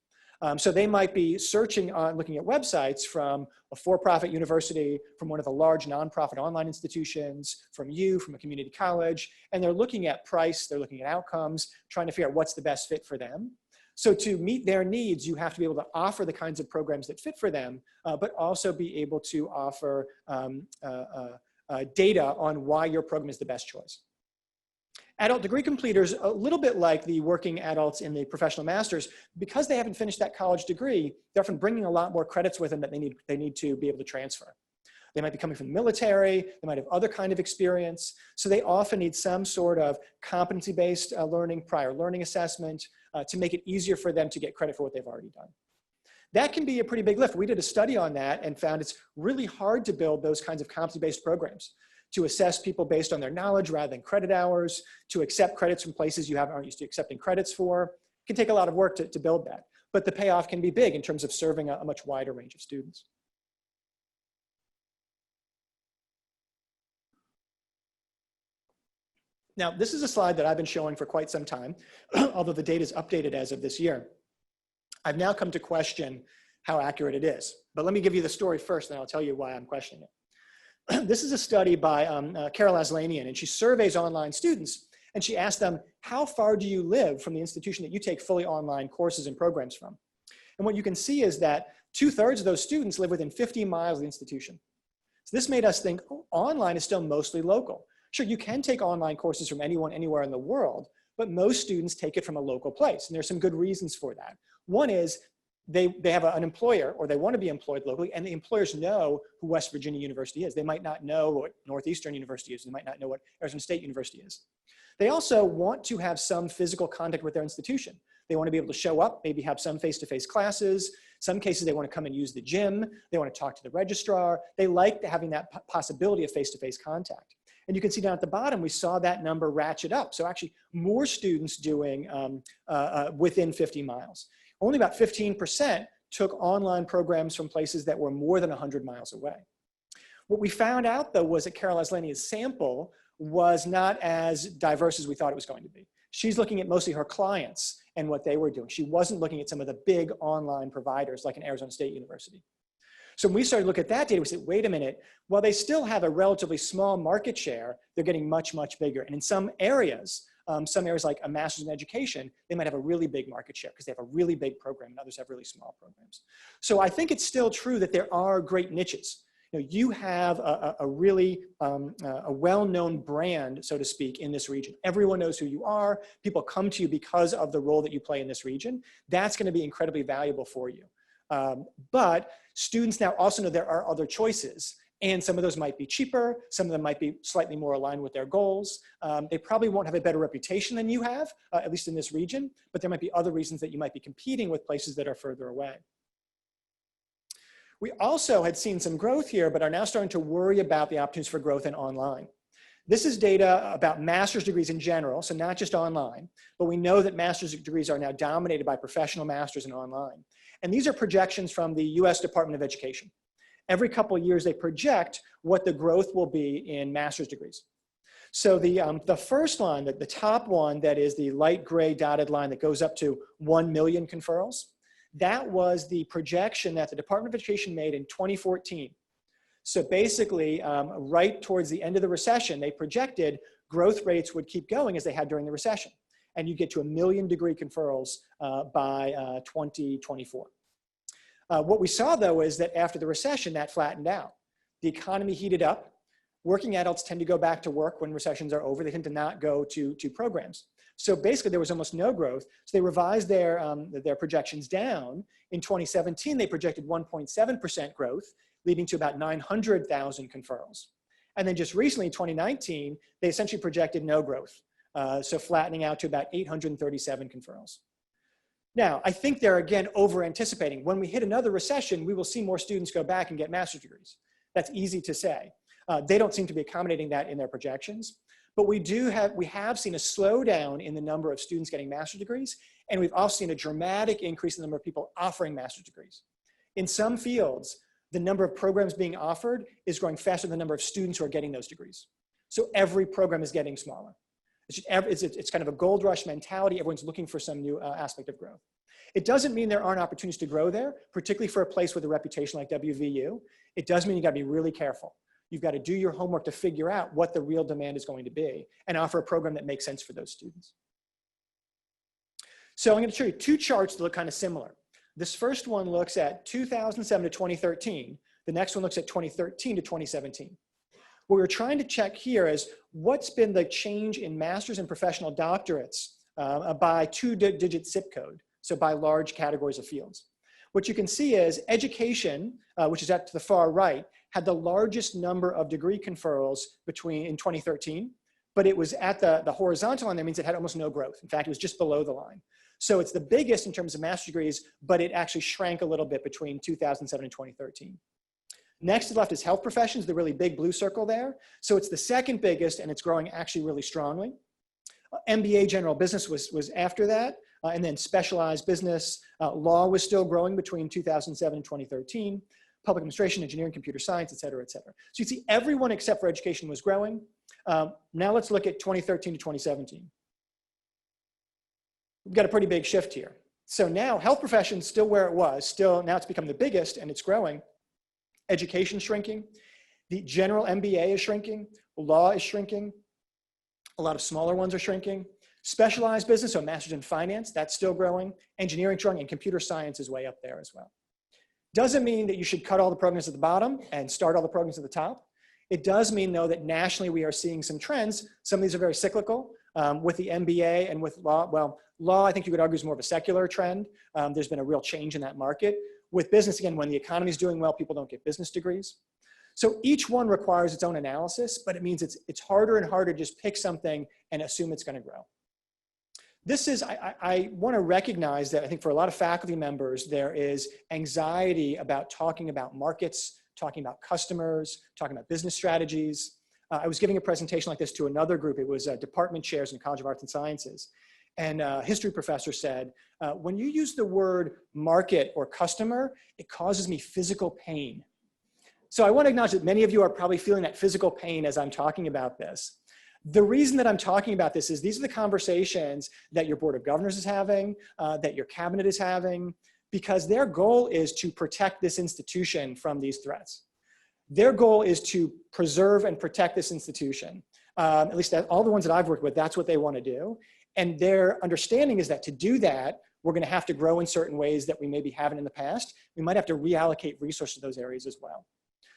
So they might be searching on looking at websites from a for-profit university, from one of the large nonprofit online institutions, from a community college, and they're looking at price, they're looking at outcomes, trying to figure out what's the best fit for them. So to meet their needs, you have to be able to offer the kinds of programs that fit for them, but also be able to offer data on why your program is the best choice. Adult degree completers, a little bit like the working adults in the professional masters, because they haven't finished that college degree, they're often bringing a lot more credits with them that they need to be able to transfer. They might be coming from the military, they might have other kind of experience, so they often need some sort of competency-based learning, prior learning assessment, to make it easier for them to get credit for what they've already done. That can be a pretty big lift. We did a study on that and found it's really hard to build those kinds of competency-based programs, to assess people based on their knowledge rather than credit hours, to accept credits from places you aren't used to accepting credits for. It can take a lot of work to build that, but the payoff can be big in terms of serving a much wider range of students. Now, this is a slide that I've been showing for quite some time, although the data is updated as of this year. I've now come to question how accurate it is. But let me give you the story first, and I'll tell you why I'm questioning it. This is a study by Carol Aslanian, and she surveys online students, and she asked them, how far do you live from the institution that you take fully online courses and programs from? And what you can see is that 2/3 of those students live within 50 miles of the institution. So this made us think, oh, online is still mostly local. Sure, you can take online courses from anyone, anywhere in the world, but most students take it from a local place. And there's some good reasons for that. One is they have an employer, or they want to be employed locally, and the employers know who West Virginia University is. They might not know what Northeastern University is. They might not know what Arizona State University is. They also want to have some physical contact with their institution. They want to be able to show up, maybe have some face-to-face classes. Some cases they want to come and use the gym. They want to talk to the registrar. They like having that possibility of face-to-face contact. And you can see down at the bottom, we saw that number ratchet up. So actually more students doing within 50 miles. Only about 15% took online programs from places that were more than 100 miles away. What we found out though was that Carol Aslanian's sample was not as diverse as we thought it was going to be. She's looking at mostly her clients and what they were doing. She wasn't looking at some of the big online providers like an Arizona State University. So when we started to look at that data, we said, wait a minute, while they still have a relatively small market share, they're getting much, much bigger. And in some areas like a master's in education, they might have a really big market share because they have a really big program and others have really small programs. So I think it's still true that there are great niches. You have a really a well-known brand, so to speak, in this region. Everyone knows who you are. People come to you because of the role that you play in this region. That's going to be incredibly valuable for you. But students now also know there are other choices, and some of those might be cheaper. Some of them might be slightly more aligned with their goals. They probably won't have a better reputation than you have, at least in this region, but there might be other reasons that you might be competing with places that are further away. We also had seen some growth here, but are now starting to worry about the opportunities for growth in online. This is data about master's degrees in general, so not just online, but we know that master's degrees are now dominated by professional masters and online. And these are projections from the US Department of Education. Every couple of years, they project what the growth will be in master's degrees. So the first line, the top one, that is the light gray dotted line that goes up to 1 million conferrals, that was the projection that the Department of Education made in 2014. So basically, right towards the end of the recession, they projected growth rates would keep going as they had during the recession. And you get to 1 million degree conferrals by 2024. What we saw though is that after the recession, that flattened out. The economy heated up. Working adults tend to go back to work when recessions are over. They tend to not go to programs. So basically there was almost no growth. So they revised their projections down. In 2017, they projected 1.7% growth, leading to about 900,000 conferrals. And then just recently, in 2019, they essentially projected no growth. So flattening out to about 837 conferrals. Now, I think they're again over-anticipating. When we hit another recession, we will see more students go back and get master's degrees. That's easy to say. They don't seem to be accommodating that in their projections. But we have seen a slowdown in the number of students getting master's degrees, and we've also seen a dramatic increase in the number of people offering master's degrees. In some fields, the number of programs being offered is growing faster than the number of students who are getting those degrees. So every program is getting smaller. It's kind of a gold rush mentality. Everyone's looking for some new aspect of growth. It doesn't mean there aren't opportunities to grow there, particularly for a place with a reputation like WVU. It does mean you gotta be really careful. You've got to do your homework to figure out what the real demand is going to be and offer a program that makes sense for those students. So I'm going to show you two charts that look kind of similar. This first one looks at 2007 to 2013. The next one looks at 2013 to 2017. What we're trying to check here is what's been the change in master's and professional doctorates by two-digit zip code, so by large categories of fields. What you can see is education, which is at the far right, had the largest number of degree conferrals in 2013, but it was at the horizontal line. That means it had almost no growth. In fact, it was just below the line. So it's the biggest in terms of master's degrees, but it actually shrank a little bit between 2007 and 2013. Next to the left is health professions, the really big blue circle there. So it's the second biggest, and it's growing actually really strongly. MBA general business was after that, and then specialized business. Law was still growing between 2007 and 2013. Public administration, engineering, computer science, et cetera, et cetera. So you see everyone except for education was growing. Now let's look at 2013 to 2017. We've got a pretty big shift here. So now health professions still where it was, still now it's become the biggest and it's growing. Education shrinking. The general MBA is shrinking. Law is shrinking. A lot of smaller ones are shrinking. Specialized business, so master's in finance, that's still growing. Engineering growing, and computer science is way up there as well. Doesn't mean that you should cut all the programs at the bottom and start all the programs at the top. It does mean, though, that nationally we are seeing some trends. Some of these are very cyclical. With the MBA and with law, well, law I think you could argue is more of a secular trend. There's been a real change in that market. With business, again, when the economy is doing well, people don't get business degrees. So each one requires its own analysis, but it means it's harder and harder to just pick something and assume it's going to grow. This is, I want to recognize that I think for a lot of faculty members, there is anxiety about talking about markets, talking about customers, talking about business strategies. I was giving a presentation like this to another group. It was department chairs in the College of Arts and Sciences. And a history professor said, when you use the word market or customer, it causes me physical pain. So I want to acknowledge that many of you are probably feeling that physical pain as I'm talking about this. The reason that I'm talking about this is these are the conversations that your board of governors is having, that your cabinet is having, because their goal is to protect this institution from these threats. Their goal is to preserve and protect this institution. At least all the ones that I've worked with, that's what they want to do. And their understanding is that to do that, we're going to have to grow in certain ways that we maybe haven't in the past. We might have to reallocate resources to those areas as well.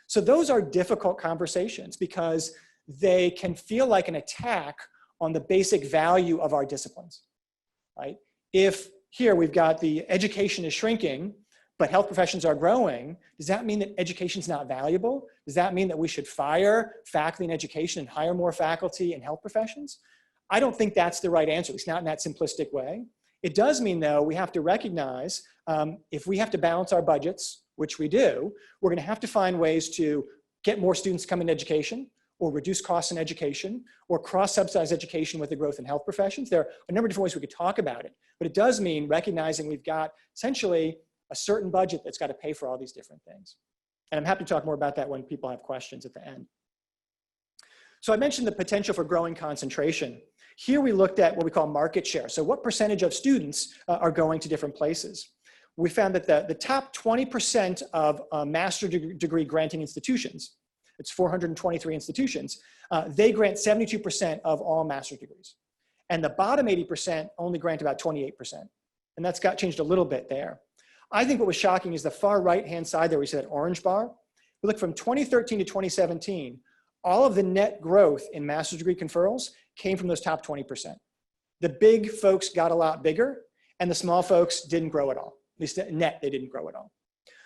So those are difficult conversations because they can feel like an attack on the basic value of our disciplines, right? If here we've got the education is shrinking, but health professions are growing, does that mean that education is not valuable? Does that mean that we should fire faculty in education and hire more faculty in health professions? I don't think that's the right answer, at least not in that simplistic way. It does mean, though, we have to recognize if we have to balance our budgets, which we do, we're going to have to find ways to get more students to come into education, or reduce costs in education, or cross-subsidize education with the growth in health professions. There are a number of different ways we could talk about it, but it does mean recognizing we've got essentially a certain budget that's got to pay for all these different things. And I'm happy to talk more about that when people have questions at the end. So I mentioned the potential for growing concentration. Here we looked at what we call market share. So what percentage of students are going to different places? We found that the top 20% of master's degree granting institutions, it's 423 institutions, they grant 72% of all master's degrees. And the bottom 80% only grant about 28%. And that's got changed a little bit there. I think what was shocking is the far right-hand side there, we see that orange bar. We look from 2013 to 2017, all of the net growth in master's degree conferrals came from those top 20%. The big folks got a lot bigger, and the small folks didn't grow at all. At least net, they didn't grow at all.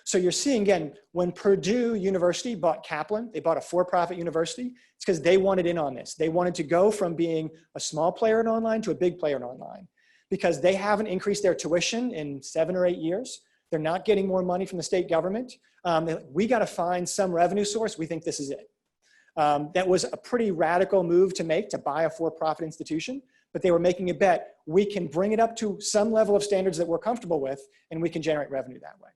So you're seeing, again, when Purdue University bought Kaplan, they bought a for-profit university, it's because they wanted in on this. They wanted to go from being a small player in online to a big player in online because they haven't increased their tuition in 7 or 8 years. They're not getting more money from the state government. We got to find some revenue source. We think this is it. That was a pretty radical move to make, to buy a for-profit institution, but they were making a bet. We can bring it up to some level of standards that we're comfortable with, and we can generate revenue that way.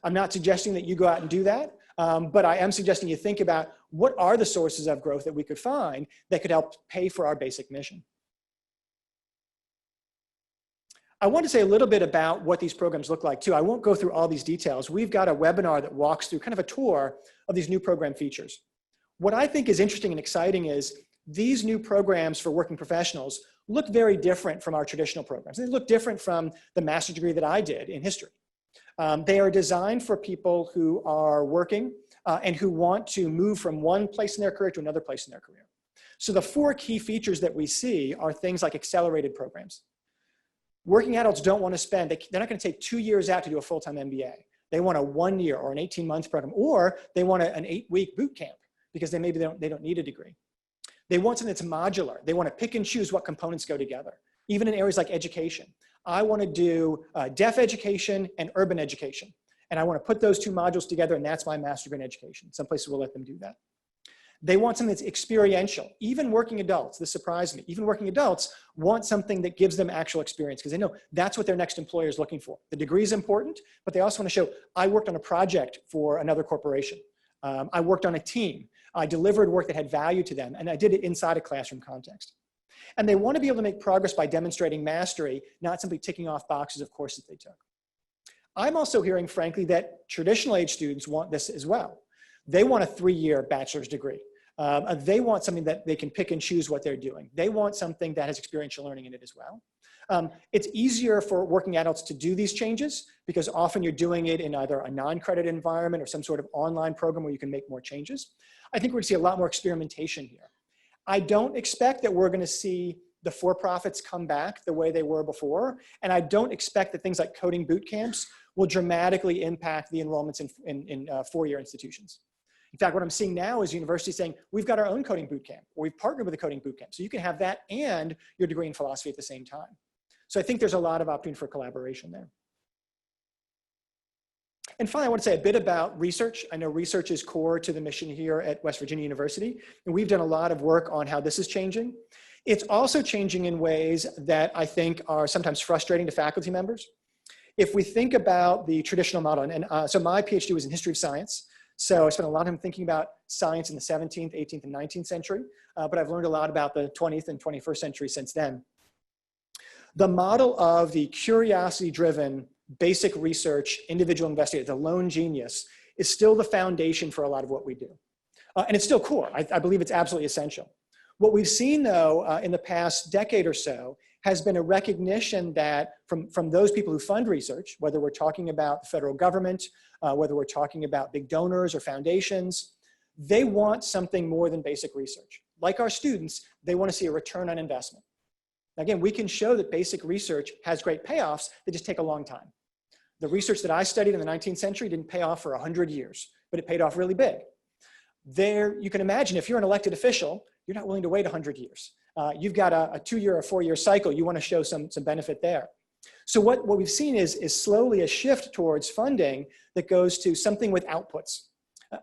I'm not suggesting that you go out and do that, but I am suggesting you think about what are the sources of growth that we could find that could help pay for our basic mission. I want to say a little bit about what these programs look like too. I won't go through all these details. We've got a webinar that walks through kind of a tour of these new program features. What I think is interesting and exciting is these new programs for working professionals look very different from our traditional programs. They look different from the master's degree that I did in history. They are designed for people who are working and who want to move from one place in their career to another place in their career. So the 4 key features that we see are things like accelerated programs. Working adults don't want to spend, they're not going to take 2 years out to do a full-time MBA. They want a 1 year or an 18-month program, or they want an 8-week boot camp because they don't need a degree. They want something that's modular. They want to pick and choose what components go together, even in areas like education. I want to do deaf education and urban education. And I want to put those 2 modules together, and that's my master's degree in education. Some places will let them do that. They want something that's experiential. Even working adults, this surprised me, even working adults want something that gives them actual experience because they know that's what their next employer is looking for. The degree is important, but they also want to show, I worked on a project for another corporation. I worked on a team. I delivered work that had value to them, and I did it inside a classroom context. And they want to be able to make progress by demonstrating mastery, not simply ticking off boxes of courses they took. I'm also hearing, frankly, that traditional age students want this as well. They want a 3-year bachelor's degree. They want something that they can pick and choose what they're doing. They want something that has experiential learning in it as well. It's easier for working adults to do these changes because often you're doing it in either a non-credit environment or some sort of online program where you can make more changes. I think we're going to see a lot more experimentation here. I don't expect that we're going to see the for-profits come back the way they were before. And I don't expect that things like coding boot camps will dramatically impact the enrollments in 4-year institutions. In fact, what I'm seeing now is universities saying, we've got our own coding boot camp, or we've partnered with a coding boot camp. So you can have that and your degree in philosophy at the same time. So I think there's a lot of opportunity for collaboration there. And finally, I want to say a bit about research. I know research is core to the mission here at West Virginia University, and we've done a lot of work on how this is changing. It's also changing in ways that I think are sometimes frustrating to faculty members. If we think about the traditional model, and so my PhD was in history of science, so I spent a lot of time thinking about science in the 17th, 18th, and 19th century, but I've learned a lot about the 20th and 21st century since then. The model of the curiosity-driven basic research, individual investigator, the lone genius, is still the foundation for a lot of what we do. And it's still core. I believe it's absolutely essential. What we've seen, though, in the past decade or so has been a recognition that from those people who fund research, whether we're talking about the federal government, whether we're talking about big donors or foundations, they want something more than basic research. Like our students, they want to see a return on investment. Again, we can show that basic research has great payoffs, they just take a long time. The research that I studied in the 19th century didn't pay off for 100 years, but it paid off really big. There, you can imagine if you're an elected official, you're not willing to wait 100 years. You've got a 2-year or 4-year cycle, you want to show some benefit there. So what we've seen is slowly a shift towards funding that goes to something with outputs.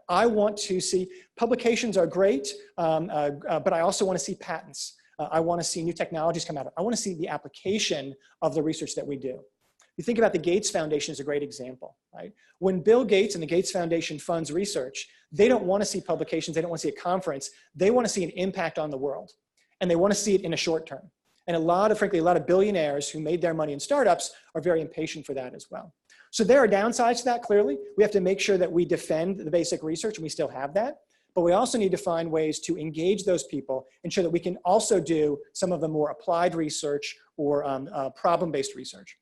I want to see, publications are great, but I also want to see patents. I want to see new technologies come out. I want to see the application of the research that we do. You think about the Gates Foundation as a great example, right? When Bill Gates and the Gates Foundation funds research, they don't want to see publications, they don't want to see a conference, they want to see an impact on the world. And they want to see it in a short term. And frankly, a lot of billionaires who made their money in startups are very impatient for that as well. So there are downsides to that, clearly. We have to make sure that we defend the basic research, and we still have that. But we also need to find ways to engage those people, ensure that we can also do some of the more applied research or problem-based research.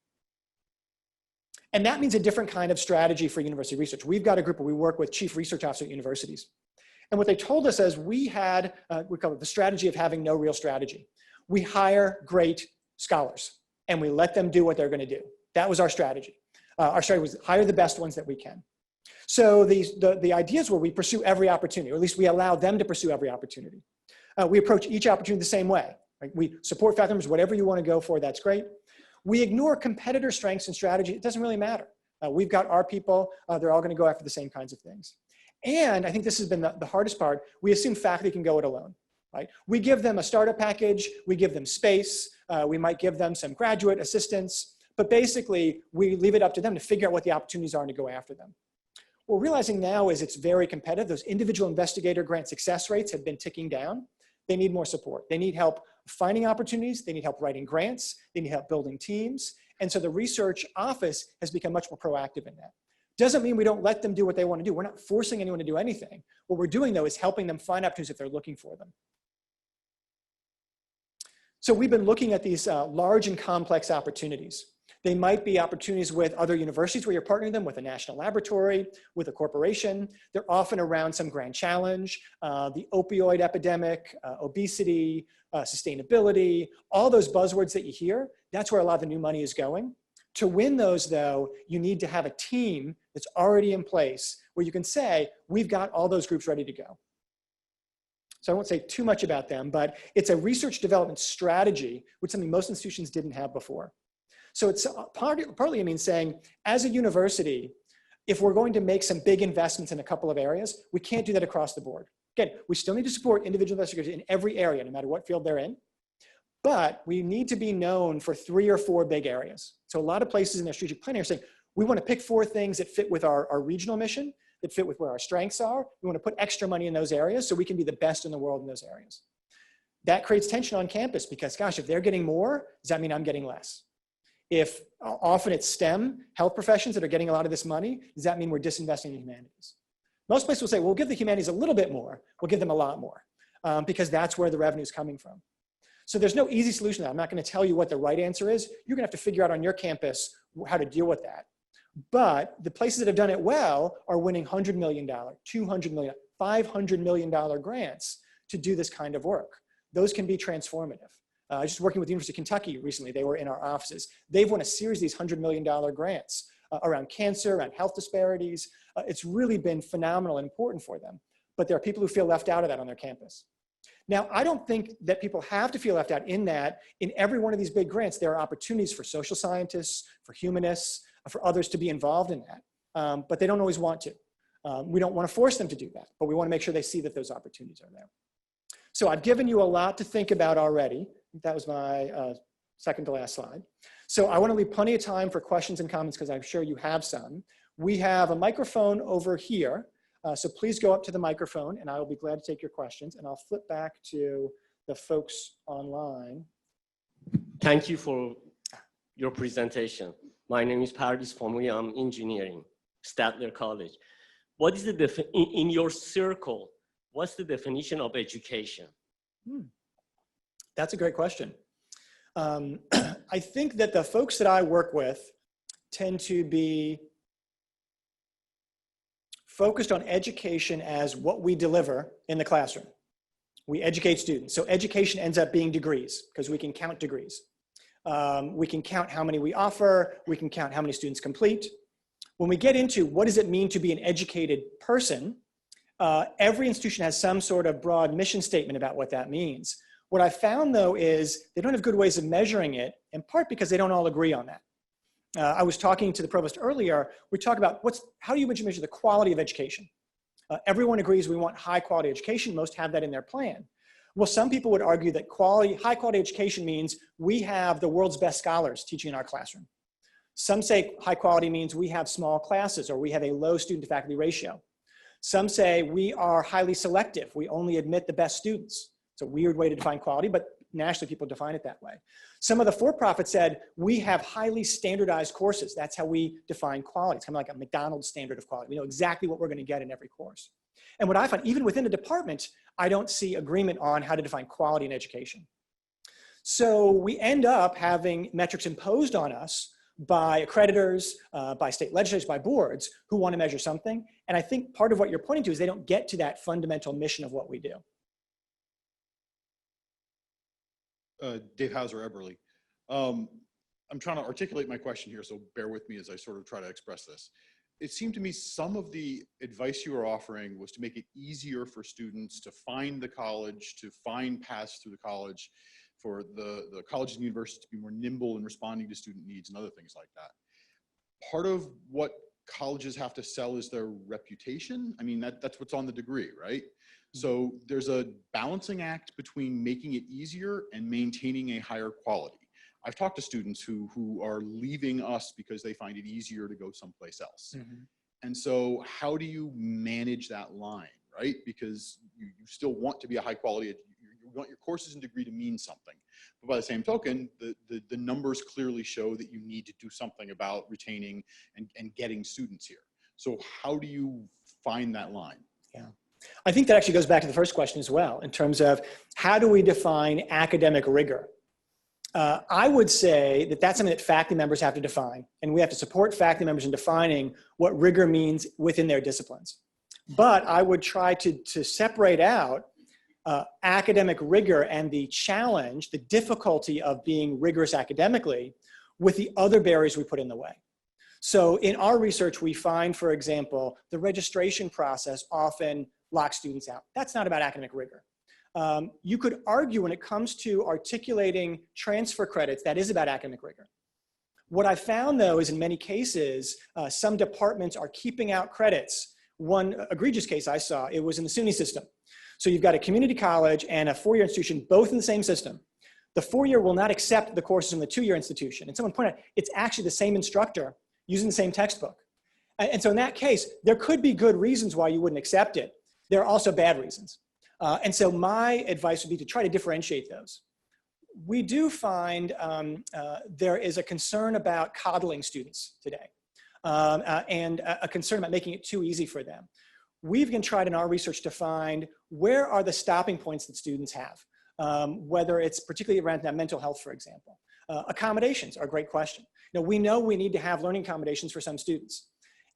And that means a different kind of strategy for university research. We've got a group where we work with chief research officers at universities. And what they told us is we had, we call it the strategy of having no real strategy. We hire great scholars and we let them do what they're going to do. That was our strategy. Our strategy was hire the best ones that we can. So the ideas were we pursue every opportunity, or at least we allow them to pursue every opportunity. We approach each opportunity the same way. Right? We support faculty members, whatever you want to go for, that's great. We ignore competitor strengths and strategy. It doesn't really matter. We've got our people, they're all going to go after the same kinds of things. And I think this has been the hardest part. We assume faculty can go it alone. Right? We give them a startup package, we give them space, we might give them some graduate assistance, but basically we leave it up to them to figure out what the opportunities are and to go after them. What we're realizing now is it's very competitive. Those individual investigator grant success rates have been ticking down. They need more support. They need help finding opportunities, they need help writing grants, they need help building teams. And so the research office has become much more proactive in that. Doesn't mean we don't let them do what they want to do. We're not forcing anyone to do anything. What we're doing though is helping them find opportunities if they're looking for them. So we've been looking at these large and complex opportunities. They might be opportunities with other universities where you're partnering them with a national laboratory, with a corporation. They're often around some grand challenge, the opioid epidemic, obesity, sustainability, all those buzzwords that you hear. That's where a lot of the new money is going. To win those, though, you need to have a team that's already in place where you can say, we've got all those groups ready to go. So I won't say too much about them, but it's a research development strategy, which is something most institutions didn't have before. So it's partly, I mean, saying, as a university, if we're going to make some big investments in a couple of areas, we can't do that across the board. Again, we still need to support individual investigators in every area, no matter what field they're in. But we need to be known for 3 or 4 big areas. So a lot of places in their strategic planning are saying, we want to pick 4 things that fit with our regional mission, that fit with where our strengths are. We want to put extra money in those areas so we can be the best in the world in those areas. That creates tension on campus because, gosh, if they're getting more, does that mean I'm getting less? If often it's STEM, health professions that are getting a lot of this money, does that mean we're disinvesting in the humanities? Most places will say, we'll give the humanities a little bit more, we'll give them a lot more, because that's where the revenue is coming from. So there's no easy solution to that. I'm not going to tell you what the right answer is. You're going to have to figure out on your campus how to deal with that. But the places that have done it well are winning $100 million, $200 million, $500 million grants to do this kind of work. Those can be transformative. I was just working with the University of Kentucky recently. They were in our offices. They've won a series of these $100 million grants around cancer, around health disparities. It's really been phenomenal and important for them. But there are people who feel left out of that on their campus. Now, I don't think that people have to feel left out in that in every one of these big grants, there are opportunities for social scientists, for humanists, for others to be involved in that. But they don't always want to. We don't want to force them to do that, but we want to make sure they see that those opportunities are there. So I've given you a lot to think about already. That was my second to last slide. So I want to leave plenty of time for questions and comments because I'm sure you have some. We have a microphone over here. So please go up to the microphone and I will be glad to take your questions. And I'll flip back to the folks online. Thank you for your presentation. My name is Paradis Family. I'm engineering, Statler College. What is the, in your circle, what's the definition of education? That's a great question. I think that the folks that I work with tend to be focused on education as what we deliver in the classroom. We educate students. So education ends up being degrees because we can count degrees. We can count how many we offer. We can count how many students complete. When we get into what does it mean to be an educated person, every institution has some sort of broad mission statement about what that means. What I found, though, is they don't have good ways of measuring it, in part because they don't all agree on that. I was talking to the provost earlier. We talk about how do you measure the quality of education? Everyone agrees we want high quality education. Most have that in their plan. Well, some people would argue that high quality education means we have the world's best scholars teaching in our classroom. Some say high quality means we have small classes or we have a low student to faculty ratio. Some say we are highly selective. We only admit the best students. It's a weird way to define quality, but nationally people define it that way. Some of the for-profits said we have highly standardized courses. That's how we define quality. It's kind of like a McDonald's standard of quality. We know exactly what we're going to get in every course. And what I find, even within a department, I don't see agreement on how to define quality in education. So we end up having metrics imposed on us by accreditors, by state legislators, by boards who want to measure something. And I think part of what you're pointing to is they don't get to that fundamental mission of what we do. Dave Hauser, Eberly. I'm trying to articulate my question here, so bear with me as I sort of try to express this. It seemed to me some of the advice you were offering was to make it easier for students to find the college, to find paths through the college, for the colleges and universities to be more nimble in responding to student needs and other things like that. Part of what colleges have to sell is their reputation. I mean, that's what's on the degree, right? So there's a balancing act between making it easier and maintaining a higher quality. I've talked to students who are leaving us because they find it easier to go someplace else. Mm-hmm. And so how do you manage that line, right? Because you still want to be a high quality, you want your courses and degree to mean something. But by the same token, the numbers clearly show that you need to do something about retaining and getting students here. So how do you find that line? Yeah. I think that actually goes back to the first question as well, in terms of how do we define academic rigor? I would say that that's something that faculty members have to define, and we have to support faculty members in defining what rigor means within their disciplines. But I would try to separate out academic rigor and the challenge, the difficulty of being rigorous academically with the other barriers we put in the way. So in our research, we find, for example, the registration process often locks students out. That's not about academic rigor. You could argue when it comes to articulating transfer credits, that is about academic rigor. What I found, though, is in many cases, some departments are keeping out credits. One egregious case I saw, it was in the SUNY system. So you've got a community college and a four-year institution, both in the same system. The four-year will not accept the courses from the two-year institution. And someone pointed out, it's actually the same instructor using the same textbook. And so in that case, there could be good reasons why you wouldn't accept it. There are also bad reasons. And so my advice would be to try to differentiate those. We do find there is a concern about coddling students today and a concern about making it too easy for them. We've tried in our research to find where are the stopping points that students have, whether it's particularly around mental health, for example. Accommodations are a great question. Now, we know we need to have learning accommodations for some students.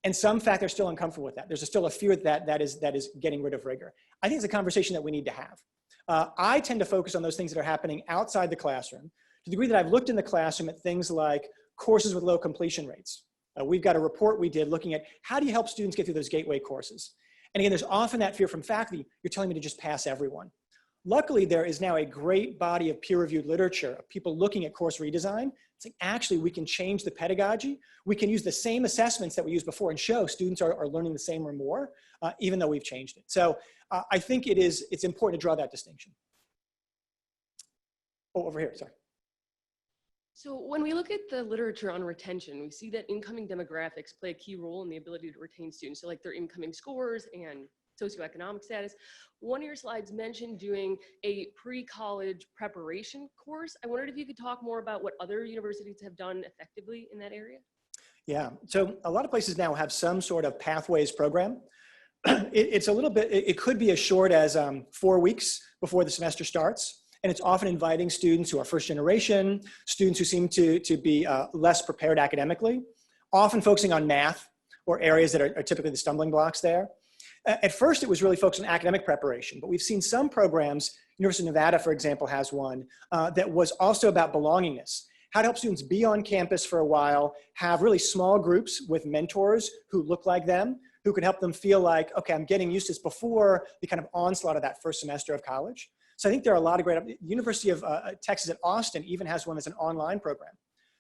And some faculty are still uncomfortable with that. There's still a fear that is getting rid of rigor. I think it's a conversation that we need to have. I tend to focus on those things that are happening outside the classroom to the degree that I've looked in the classroom at things like courses with low completion rates. We've got a report we did looking at how do you help students get through those gateway courses. And again, there's often that fear from faculty, you're telling me to just pass everyone. Luckily, there is now a great body of peer-reviewed literature of people looking at course redesign. It's like, actually, we can change the pedagogy. We can use the same assessments that we used before and show students are learning the same or more, even though we've changed it. So I think it's important to draw that distinction. Oh, over here, sorry. So when we look at the literature on retention, we see that incoming demographics play a key role in the ability to retain students. So like their incoming scores and socioeconomic status. One of your slides mentioned doing a pre-college preparation course. I wondered if you could talk more about what other universities have done effectively in that area. Yeah, so a lot of places now have some sort of pathways program. It's a little bit, it could be as short as 4 weeks before the semester starts. And it's often inviting students who are first generation, students who seem to be less prepared academically, often focusing on math or areas that are typically the stumbling blocks there. At first, it was really focused on academic preparation, but we've seen some programs, University of Nevada, for example, has one that was also about belongingness. How to help students be on campus for a while, have really small groups with mentors who look like them, who can help them feel like, okay, I'm getting used to this before the kind of onslaught of that first semester of college. So I think there are a lot of great, University of Texas at Austin even has one that's an online program.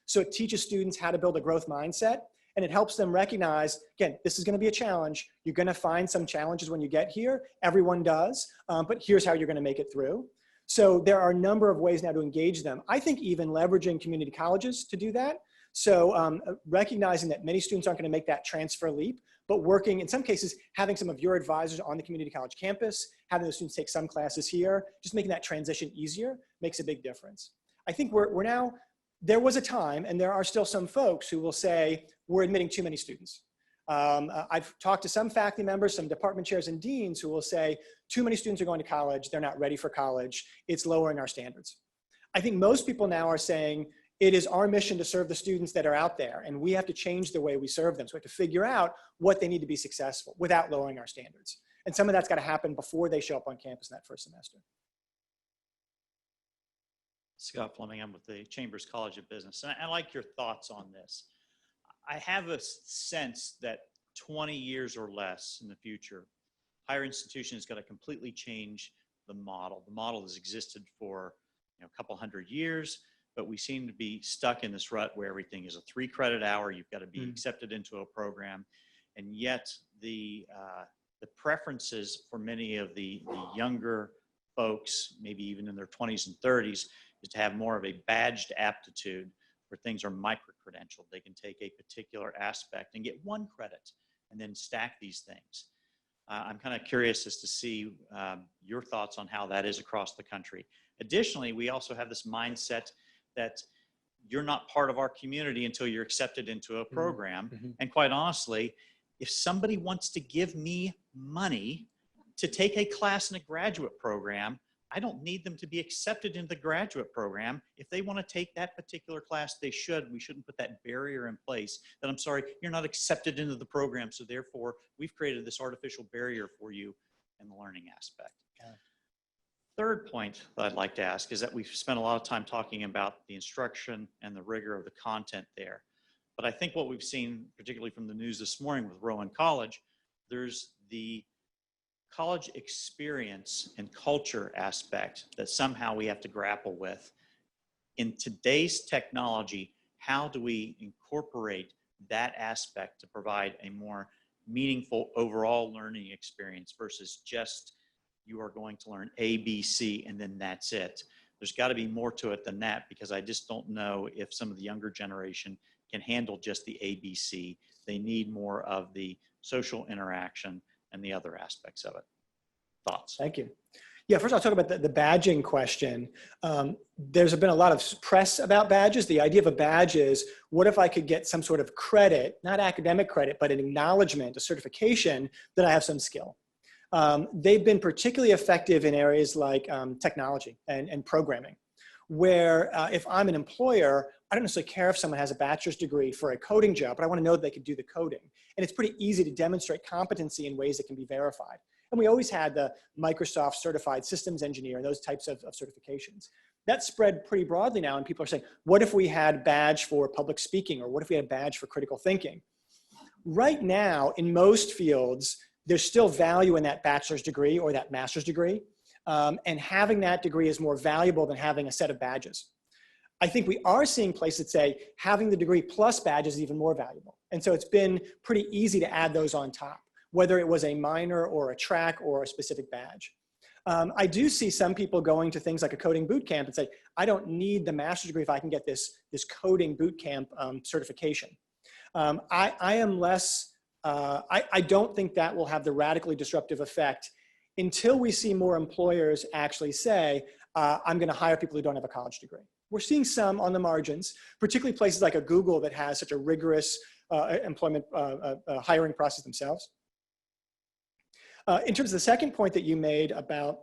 So it teaches students how to build a growth mindset, and it helps them recognize, again, this is gonna be a challenge. You're gonna find some challenges when you get here. Everyone does, but here's how you're gonna make it through. So there are a number of ways now to engage them. I think even leveraging community colleges to do that. So recognizing that many students aren't gonna make that transfer leap, but working, in some cases, having some of your advisors on the community college campus, having those students take some classes here, just making that transition easier makes a big difference. I think we're now, there was a time, and there are still some folks who will say, we're admitting too many students. I've talked to some faculty members, some department chairs and deans who will say, too many students are going to college, they're not ready for college, it's lowering our standards. I think most people now are saying, it is our mission to serve the students that are out there, and we have to change the way we serve them. So we have to figure out what they need to be successful without lowering our standards. And some of that's got to happen before they show up on campus in that first semester. Scott Fleming, I'm with the Chambers College of Business. And I like your thoughts on this. I have a sense that 20 years or less in the future, higher institutions is going to completely change the model. The model has existed for a couple hundred years, but we seem to be stuck in this rut where everything is a 3-credit hour. You've got to be accepted into a program. And yet the preferences for many of the younger folks, maybe even in their 20s and 30s, is to have more of a badged aptitude where things are micro-credentialed. They can take a particular aspect and get 1 credit and then stack these things. I'm kind of curious as to see your thoughts on how that is across the country. Additionally, we also have this mindset that you're not part of our community until you're accepted into a program. And quite honestly, if somebody wants to give me money to take a class in a graduate program, I don't need them to be accepted into the graduate program. If they want to take that particular class, they should. We shouldn't put that barrier in place that, I'm sorry, you're not accepted into the program, so therefore we've created this artificial barrier for you in the learning aspect. Yeah. Third point that I'd like to ask is that we've spent a lot of time talking about the instruction and the rigor of the content there. But I think what we've seen, particularly from the news this morning with Rowan College, there's the college experience and culture aspect that somehow we have to grapple with. In today's technology, how do we incorporate that aspect to provide a more meaningful overall learning experience versus just you are going to learn A, B, C, and then that's it. There's got to be more to it than that, because I just don't know if some of the younger generation can handle just the A, B, C. They need more of the social interaction and the other aspects of it. Thoughts? Thank you. Yeah, first I'll talk about the badging question. There's been a lot of press about badges. The idea of a badge is, what if I could get some sort of credit, not academic credit, but an acknowledgement, a certification that I have some skill. They've been particularly effective in areas like technology and programming, where if I'm an employer, I don't necessarily care if someone has a bachelor's degree for a coding job, but I want to know that they can do the coding. And it's pretty easy to demonstrate competency in ways that can be verified. And we always had the Microsoft Certified Systems Engineer and those types of certifications. That's spread pretty broadly now, and people are saying, what if we had a badge for public speaking, or what if we had a badge for critical thinking? Right now, in most fields, there's still value in that bachelor's degree or that master's degree, and having that degree is more valuable than having a set of badges. I think we are seeing places that say having the degree plus badges is even more valuable. And so it's been pretty easy to add those on top, whether it was a minor or a track or a specific badge. I do see some people going to things like a coding boot camp and say, I don't need the master's degree if I can get this coding boot camp certification. I don't think that will have the radically disruptive effect until we see more employers actually say, I'm going to hire people who don't have a college degree. We're seeing some on the margins, particularly places like a Google that has such a rigorous employment hiring process themselves. In terms of the second point that you made about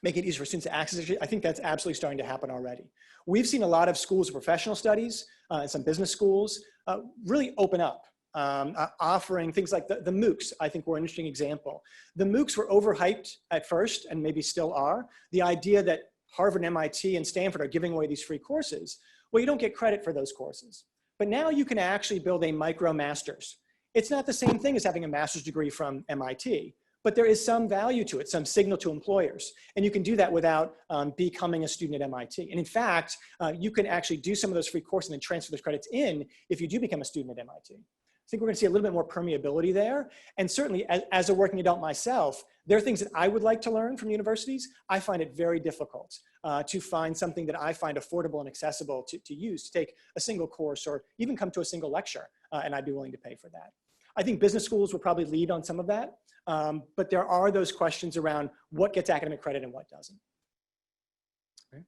making it easier for students to access it, I think that's absolutely starting to happen already. We've seen a lot of schools of professional studies and some business schools really open up, offering things like the MOOCs. I think were an interesting example. The MOOCs were overhyped at first, and maybe still are. The idea that Harvard, MIT, and Stanford are giving away these free courses, well, you don't get credit for those courses. But now you can actually build a micro master's. It's not the same thing as having a master's degree from MIT, but there is some value to it, some signal to employers. And you can do that without becoming a student at MIT. And in fact, you can actually do some of those free courses and then transfer those credits in if you do become a student at MIT. I think we're going to see a little bit more permeability there. And certainly, as a working adult myself, there are things that I would like to learn from universities. I find it very difficult to find something that I find affordable and accessible to use, to take a single course or even come to a single lecture, and I'd be willing to pay for that. I think business schools will probably lead on some of that, but there are those questions around what gets academic credit and what doesn't. Okay.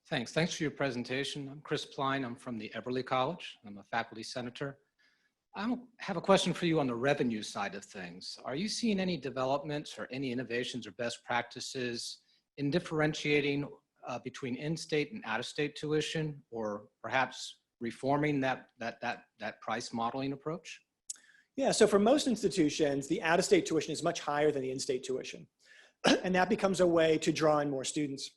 Thanks for your presentation. I'm Chris Pline. I'm from the Eberly College. I'm a faculty senator. I have a question for you on the revenue side of things. Are you seeing any developments or any innovations or best practices in differentiating between in-state and out-of-state tuition, or perhaps reforming that price modeling approach? Yeah, so for most institutions, the out-of-state tuition is much higher than the in-state tuition. And that becomes a way to draw in more students.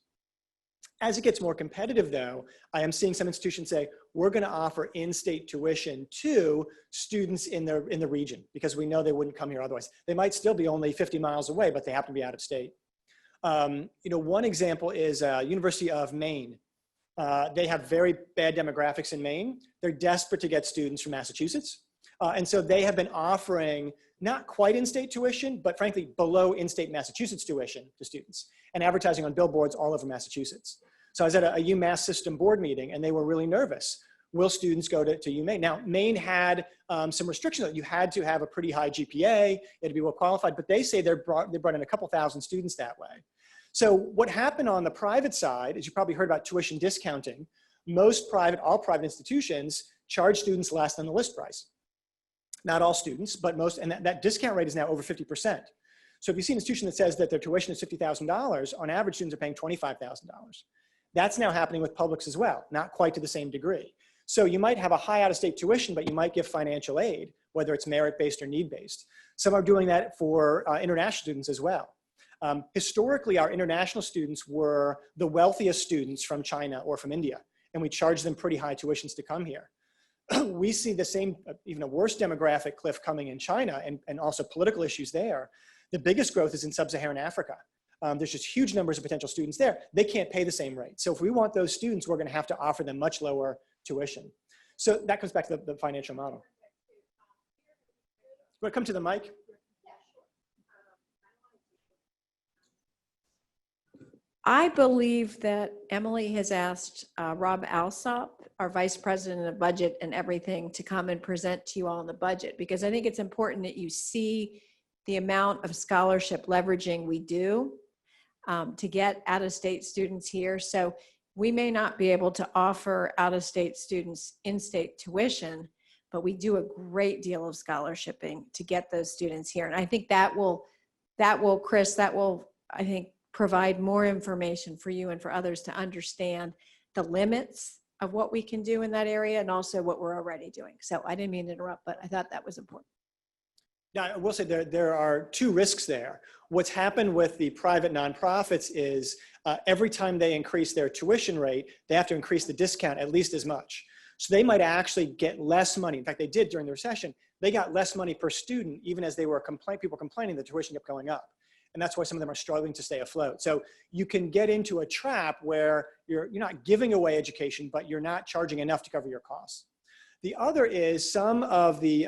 As it gets more competitive, though, I am seeing some institutions say, we're going to offer in-state tuition to students in the region, because we know they wouldn't come here otherwise. They might still be only 50 miles away, but they happen to be out of state. One example is University of Maine. They have very bad demographics in Maine. They're desperate to get students from Massachusetts. And so they have been offering not quite in-state tuition, but frankly, below in-state Massachusetts tuition to students, and advertising on billboards all over Massachusetts. So I was at a UMass system board meeting, and they were really nervous. Will students go to UMaine? Now, Maine had some restrictions that you had to have a pretty high GPA, you had to be well qualified, but they say they brought in a couple thousand students that way. So what happened on the private side is, you probably heard about tuition discounting. All private institutions charge students less than the list price. Not all students, but most, and that discount rate is now over 50%. So if you see an institution that says that their tuition is $50,000, on average students are paying $25,000. That's now happening with publics as well, not quite to the same degree. So you might have a high out-of-state tuition, but you might give financial aid, whether it's merit-based or need-based. Some are doing that for international students as well. Historically, our international students were the wealthiest students from China or from India, and we charged them pretty high tuitions to come here. We see the same, even a worse demographic cliff coming in China, and also political issues there. The biggest growth is in sub-Saharan Africa. There's just huge numbers of potential students there. They can't pay the same rate. So if we want those students, we're going to have to offer them much lower tuition. So that comes back to the financial model. Want to come to the mic? I believe that Emily has asked Rob Alsop, our Vice President of Budget and everything, to come and present to you all on the budget, because I think it's important that you see the amount of scholarship leveraging we do to get out-of-state students here. So we may not be able to offer out-of-state students in-state tuition, but we do a great deal of scholarshiping to get those students here. And I think that will, Chris, I think, provide more information for you and for others to understand the limits of what we can do in that area and also what we're already doing. So I didn't mean to interrupt, but I thought that was important. Now, I will say there are two risks there. What's happened with the private nonprofits is every time they increase their tuition rate, they have to increase the discount at least as much. So they might actually get less money. In fact, they did during the recession. They got less money per student, even as they were people complaining the tuition kept going up. And that's why some of them are struggling to stay afloat. So you can get into a trap where you're not giving away education, but you're not charging enough to cover your costs. The other is some of the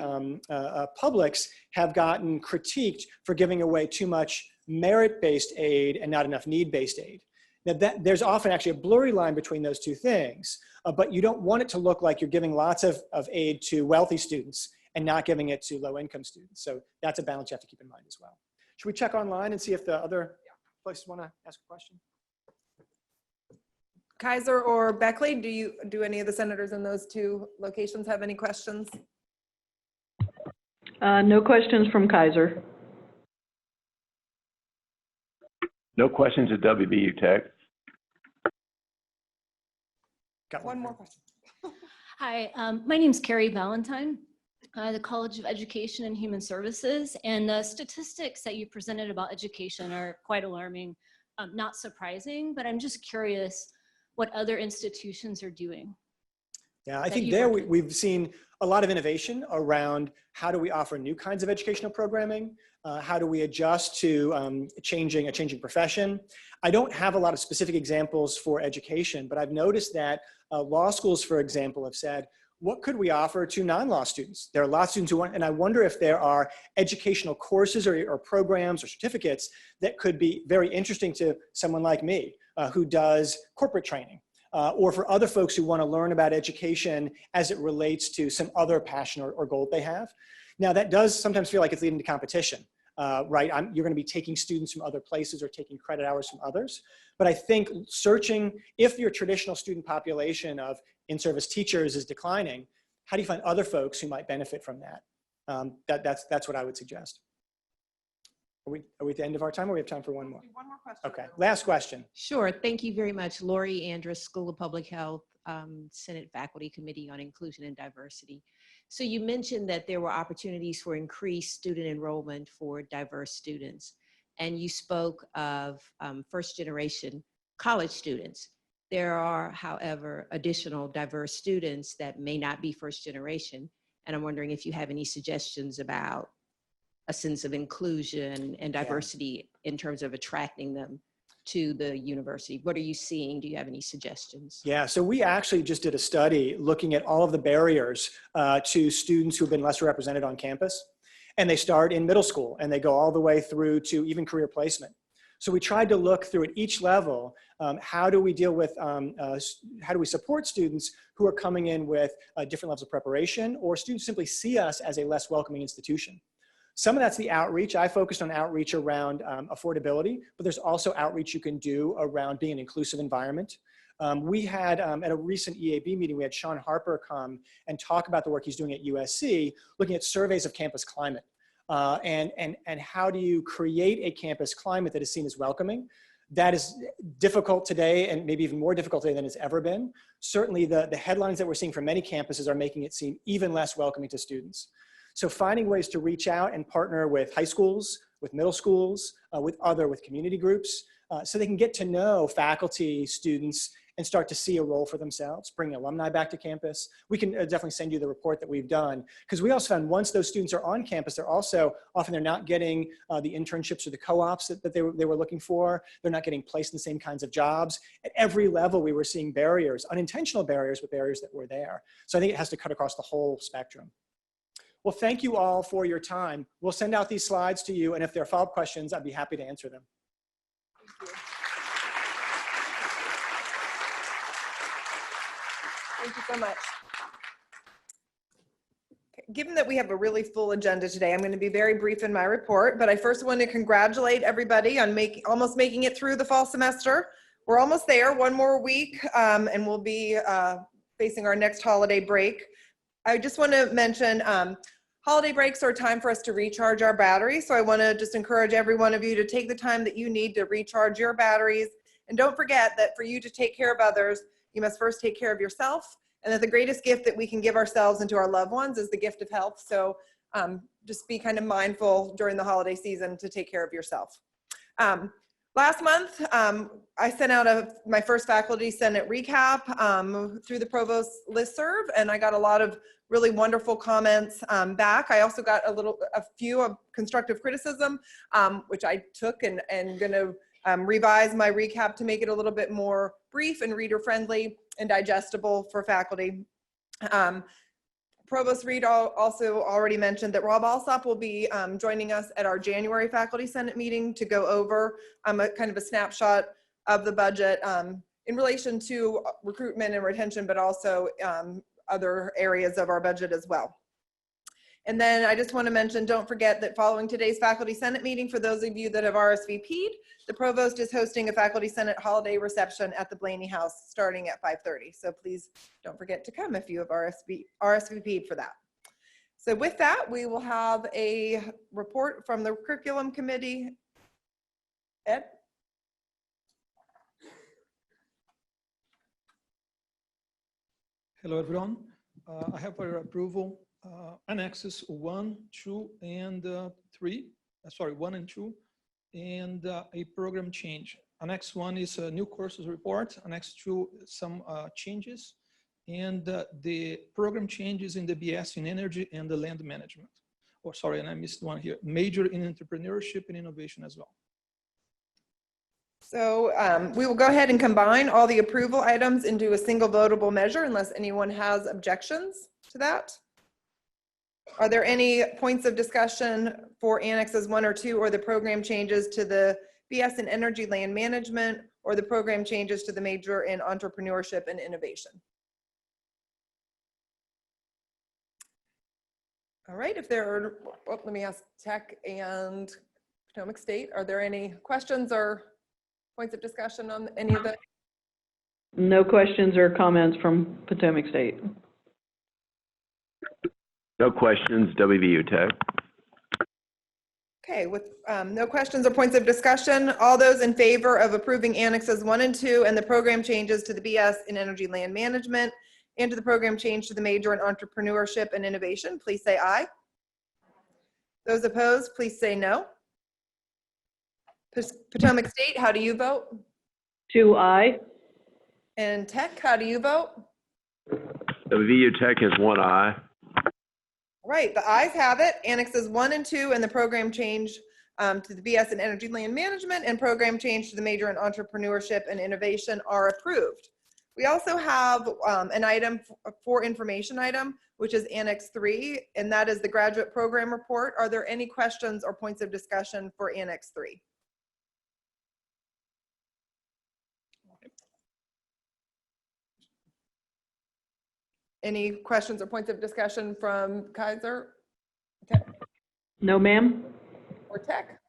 publics have gotten critiqued for giving away too much merit-based aid and not enough need-based aid. Now there's often actually a blurry line between those two things, but you don't want it to look like you're giving lots of aid to wealthy students and not giving it to low-income students. So that's a balance you have to keep in mind as well. Should we check online and see if the other places want to ask a question? Kaiser or Beckley, do any of the senators in those two locations have any questions? No questions from Kaiser. No questions at WVU Tech. Got One more question. Hi, my name is Carrie Valentine, the College of Education and Human Services, and the statistics that you presented about education are quite alarming. Not surprising, but I'm just curious what other institutions are doing. Yeah, I think there we've seen a lot of innovation around how do we offer new kinds of educational programming, how do we adjust to a changing profession. I don't have a lot of specific examples for education, but I've noticed that law schools, for example, have said, what could we offer to non-law students? There are a lot of students who want, and I wonder if there are educational courses or programs or certificates that could be very interesting to someone like me who does corporate training, or for other folks who want to learn about education as it relates to some other passion or goal they have. Now that does sometimes feel like it's leading to competition, right? You're going to be taking students from other places or taking credit hours from others. But I think searching, if your traditional student population of in-service teachers is declining, how do you find other folks who might benefit from that? That's what I would suggest. Are we at the end of our time, or we have time for one more? One more question. Okay, last question. Sure, thank you very much. Lori Andrus, School of Public Health, Senate Faculty Committee on Inclusion and Diversity. So you mentioned that there were opportunities for increased student enrollment for diverse students. And you spoke of first generation college students. There are, however, additional diverse students that may not be first generation. And I'm wondering if you have any suggestions about a sense of inclusion and diversity in terms of attracting them to the university. What are you seeing? Do you have any suggestions? Yeah, so we actually just did a study looking at all of the barriers to students who've been less represented on campus. And they start in middle school and they go all the way through to even career placement. So we tried to look through at each level, how do we deal with, how do we support students who are coming in with different levels of preparation, or students simply see us as a less welcoming institution. Some of that's the outreach. I focused on outreach around affordability, but there's also outreach you can do around being an inclusive environment. We had, at a recent EAB meeting, we had Sean Harper come and talk about the work he's doing at USC, looking at surveys of campus climate. and how do you create a campus climate that is seen as welcoming. That is difficult today, and maybe even more difficult today than it's ever been. Certainly the headlines that we're seeing from many campuses are making it seem even less welcoming to students. So finding ways to reach out and partner with high schools, with middle schools, with community groups, so they can get to know faculty, students, and start to see a role for themselves, bring alumni back to campus. We can definitely send you the report that we've done, because we also found once those students are on campus, they're not getting the internships or the co-ops that they were looking for. They're not getting placed in the same kinds of jobs. At every level, we were seeing barriers, unintentional barriers, but barriers that were there. So I think it has to cut across the whole spectrum. Well, thank you all for your time. We'll send out these slides to you, and if there are follow-up questions, I'd be happy to answer them. Thank you so much. Given that we have a really full agenda today, I'm going to be very brief in my report, but I first want to congratulate everybody on almost making it through the fall semester. We're almost there, one more week, and we'll be facing our next holiday break. I just want to mention holiday breaks are a time for us to recharge our batteries. So I want to just encourage every one of you to take the time that you need to recharge your batteries. And don't forget that for you to take care of others, you must first take care of yourself, and that the greatest gift that we can give ourselves and to our loved ones is the gift of health. So just be kind of mindful during the holiday season to take care of yourself. Last month, I sent out my first Faculty Senate recap through the Provost listserv, and I got a lot of really wonderful comments back. I also got a few of constructive criticism, which I took and going to revise my recap to make it a little bit more brief and reader-friendly and digestible for faculty. Provost Reed also already mentioned that Rob Alsop will be joining us at our January Faculty Senate meeting to go over kind of a snapshot of the budget in relation to recruitment and retention, but also other areas of our budget as well. And then I just want to mention, don't forget that following today's Faculty Senate meeting, for those of you that have RSVP'd, the Provost is hosting a Faculty Senate holiday reception at the Blaney House starting at 5:30. So please don't forget to come if you have RSVP'd for that. So with that, we will have a report from the Curriculum Committee. Ed? Hello, everyone. I have for your approval annexes 1, 2, and 3. Sorry, 1 and 2, and a program change. Annex 1 is a new courses report. Annex 2, some changes, and the program changes in the BS in energy and the land management. Oh, sorry, and I missed one here. Major in entrepreneurship and innovation as well. So we will go ahead and combine all the approval items into a single votable measure unless anyone has objections to that. Are there any points of discussion for annexes 1 or 2, or the program changes to the BS in energy land management, or the program changes to the major in entrepreneurship and innovation? All right, if there are, let me ask Tech and Potomac State, are there any questions or points of discussion on any of the? No questions or comments from Potomac State. No questions, WVU Tech. Okay, with no questions or points of discussion, all those in favor of approving annexes 1 and 2 and the program changes to the BS in energy land management and to the program change to the major in entrepreneurship and innovation, please say aye. Those opposed, please say no. Potomac State, how do you vote? 2 aye. And Tech, how do you vote? WVU Tech has 1 aye. Right, the ayes have it. Annexes 1 and 2 and the program change to the BS in energy land management and program change to the major in entrepreneurship and innovation are approved. We also have an item for information item, which is Annex 3, and that is the graduate program report. Are there any questions or points of discussion for Annex 3? Any questions or points of discussion from Kaiser? Okay. No, ma'am. Or Tech?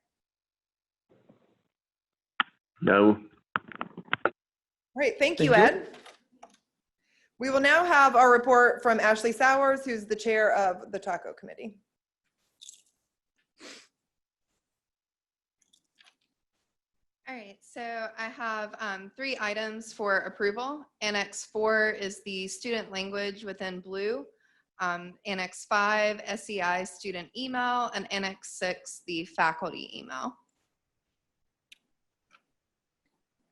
No. Great, thank you, Ed. We will now have our report from Ashley Sowers, who's the chair of the Taco Committee. All right, so I have 3 items for approval. Annex 4 is the student language within Blue. Annex 5, SEI student email, and Annex 6, the faculty email.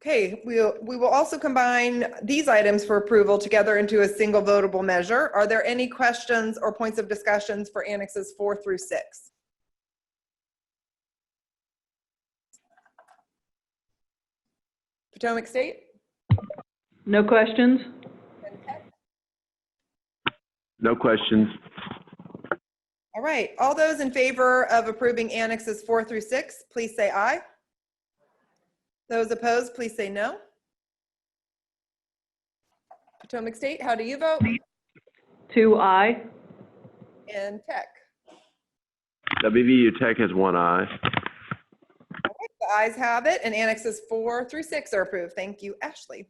Okay, we will also combine these items for approval together into a single votable measure. Are there any questions or points of discussions for annexes 4 through 6? Potomac State? No questions? No questions. All right, all those in favor of approving annexes 4 through 6, please say aye. Those opposed, please say no. Potomac State, how do you vote? 2 aye. And Tech? WVU Tech has 1 aye. The ayes have it, and annexes 4 through 6 are approved. Thank you, Ashley.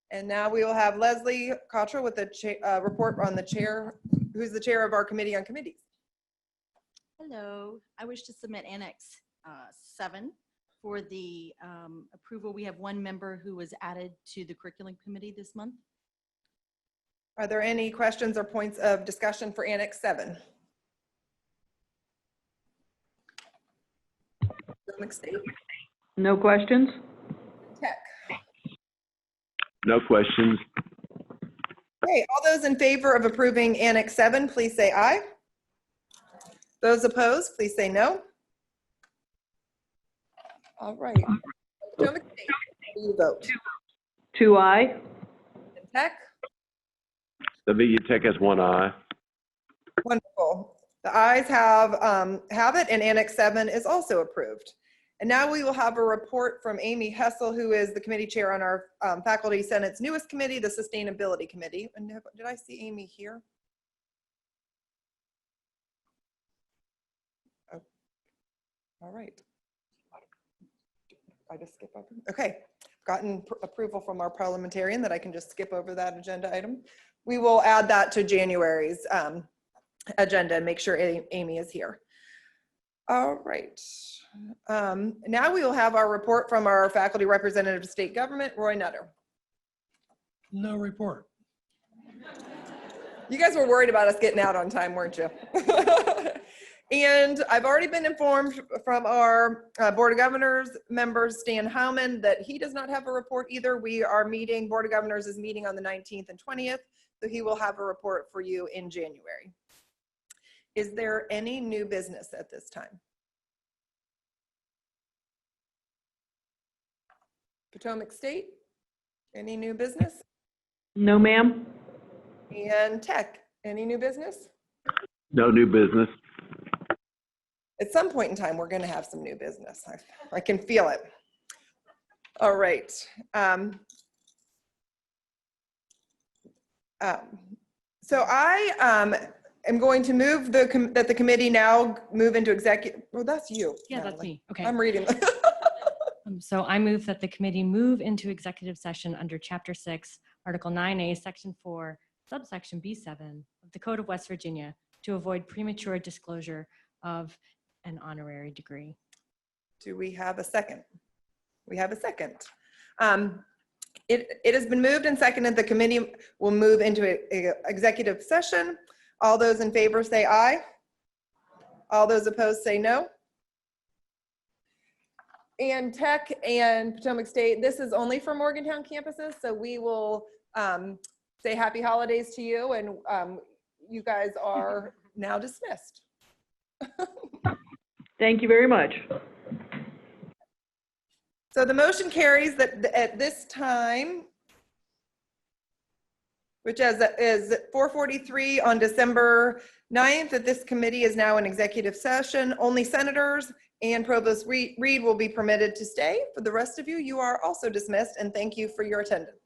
And now we will have Leslie Cottrell with the report on the chair, who's the chair of our committee on committees. Hello, I wish to submit Annex 7 for the approval. We have 1 member who was added to the curriculum committee this month. Are there any questions or points of discussion for Annex 7? Potomac State? No questions? Tech? No questions. Okay, all those in favor of approving Annex 7, please say aye. Those opposed, please say no. All right. Potomac State, how do you vote? 2 aye. And Tech? WVU Tech has 1 aye. Wonderful. The ayes have it, and Annex 7 is also approved. And now we will have a report from Amy Hessel, who is the committee chair on our Faculty Senate's newest committee, the Sustainability Committee. And did I see Amy here? Oh. All right. I just skip over. Okay. Gotten approval from our parliamentarian that I can just skip over that agenda item. We will add that to January's agenda and make sure Amy is here. All right. Now we will have our report from our faculty representative of state government, Roy Nutter. No report. You guys were worried about us getting out on time, weren't you? And I've already been informed from our Board of Governors members, Stan Howman, that he does not have a report either. We are meeting, Board of Governors is meeting on the 19th and 20th, so he will have a report for you in January. Is there any new business at this time? Potomac State, any new business? No, ma'am. And Tech, any new business? No new business. At some point in time, we're going to have some new business. I can feel it. All right. So I am going to move that the committee now move into executive. Oh, that's you. Yeah, Natalie. that's me. Okay. I'm reading. So I move that the committee move into executive session under Chapter 6, Article 9A, Section 4, subsection B7 of the Code of West Virginia to avoid premature disclosure of an honorary degree. Do we have a second? We have a second. It has been moved and seconded. The committee will move into an executive session. All those in favor say aye. All those opposed say no. And Tech and Potomac State, this is only for Morgantown campuses, so we will say happy holidays to you, and you guys are now dismissed. Thank you very much. So the motion carries that at this time, which is 4:43 on December 9th, that this committee is now in executive session. Only senators and Provost Reed will be permitted to stay. For the rest of you, you are also dismissed, and thank you for your attendance.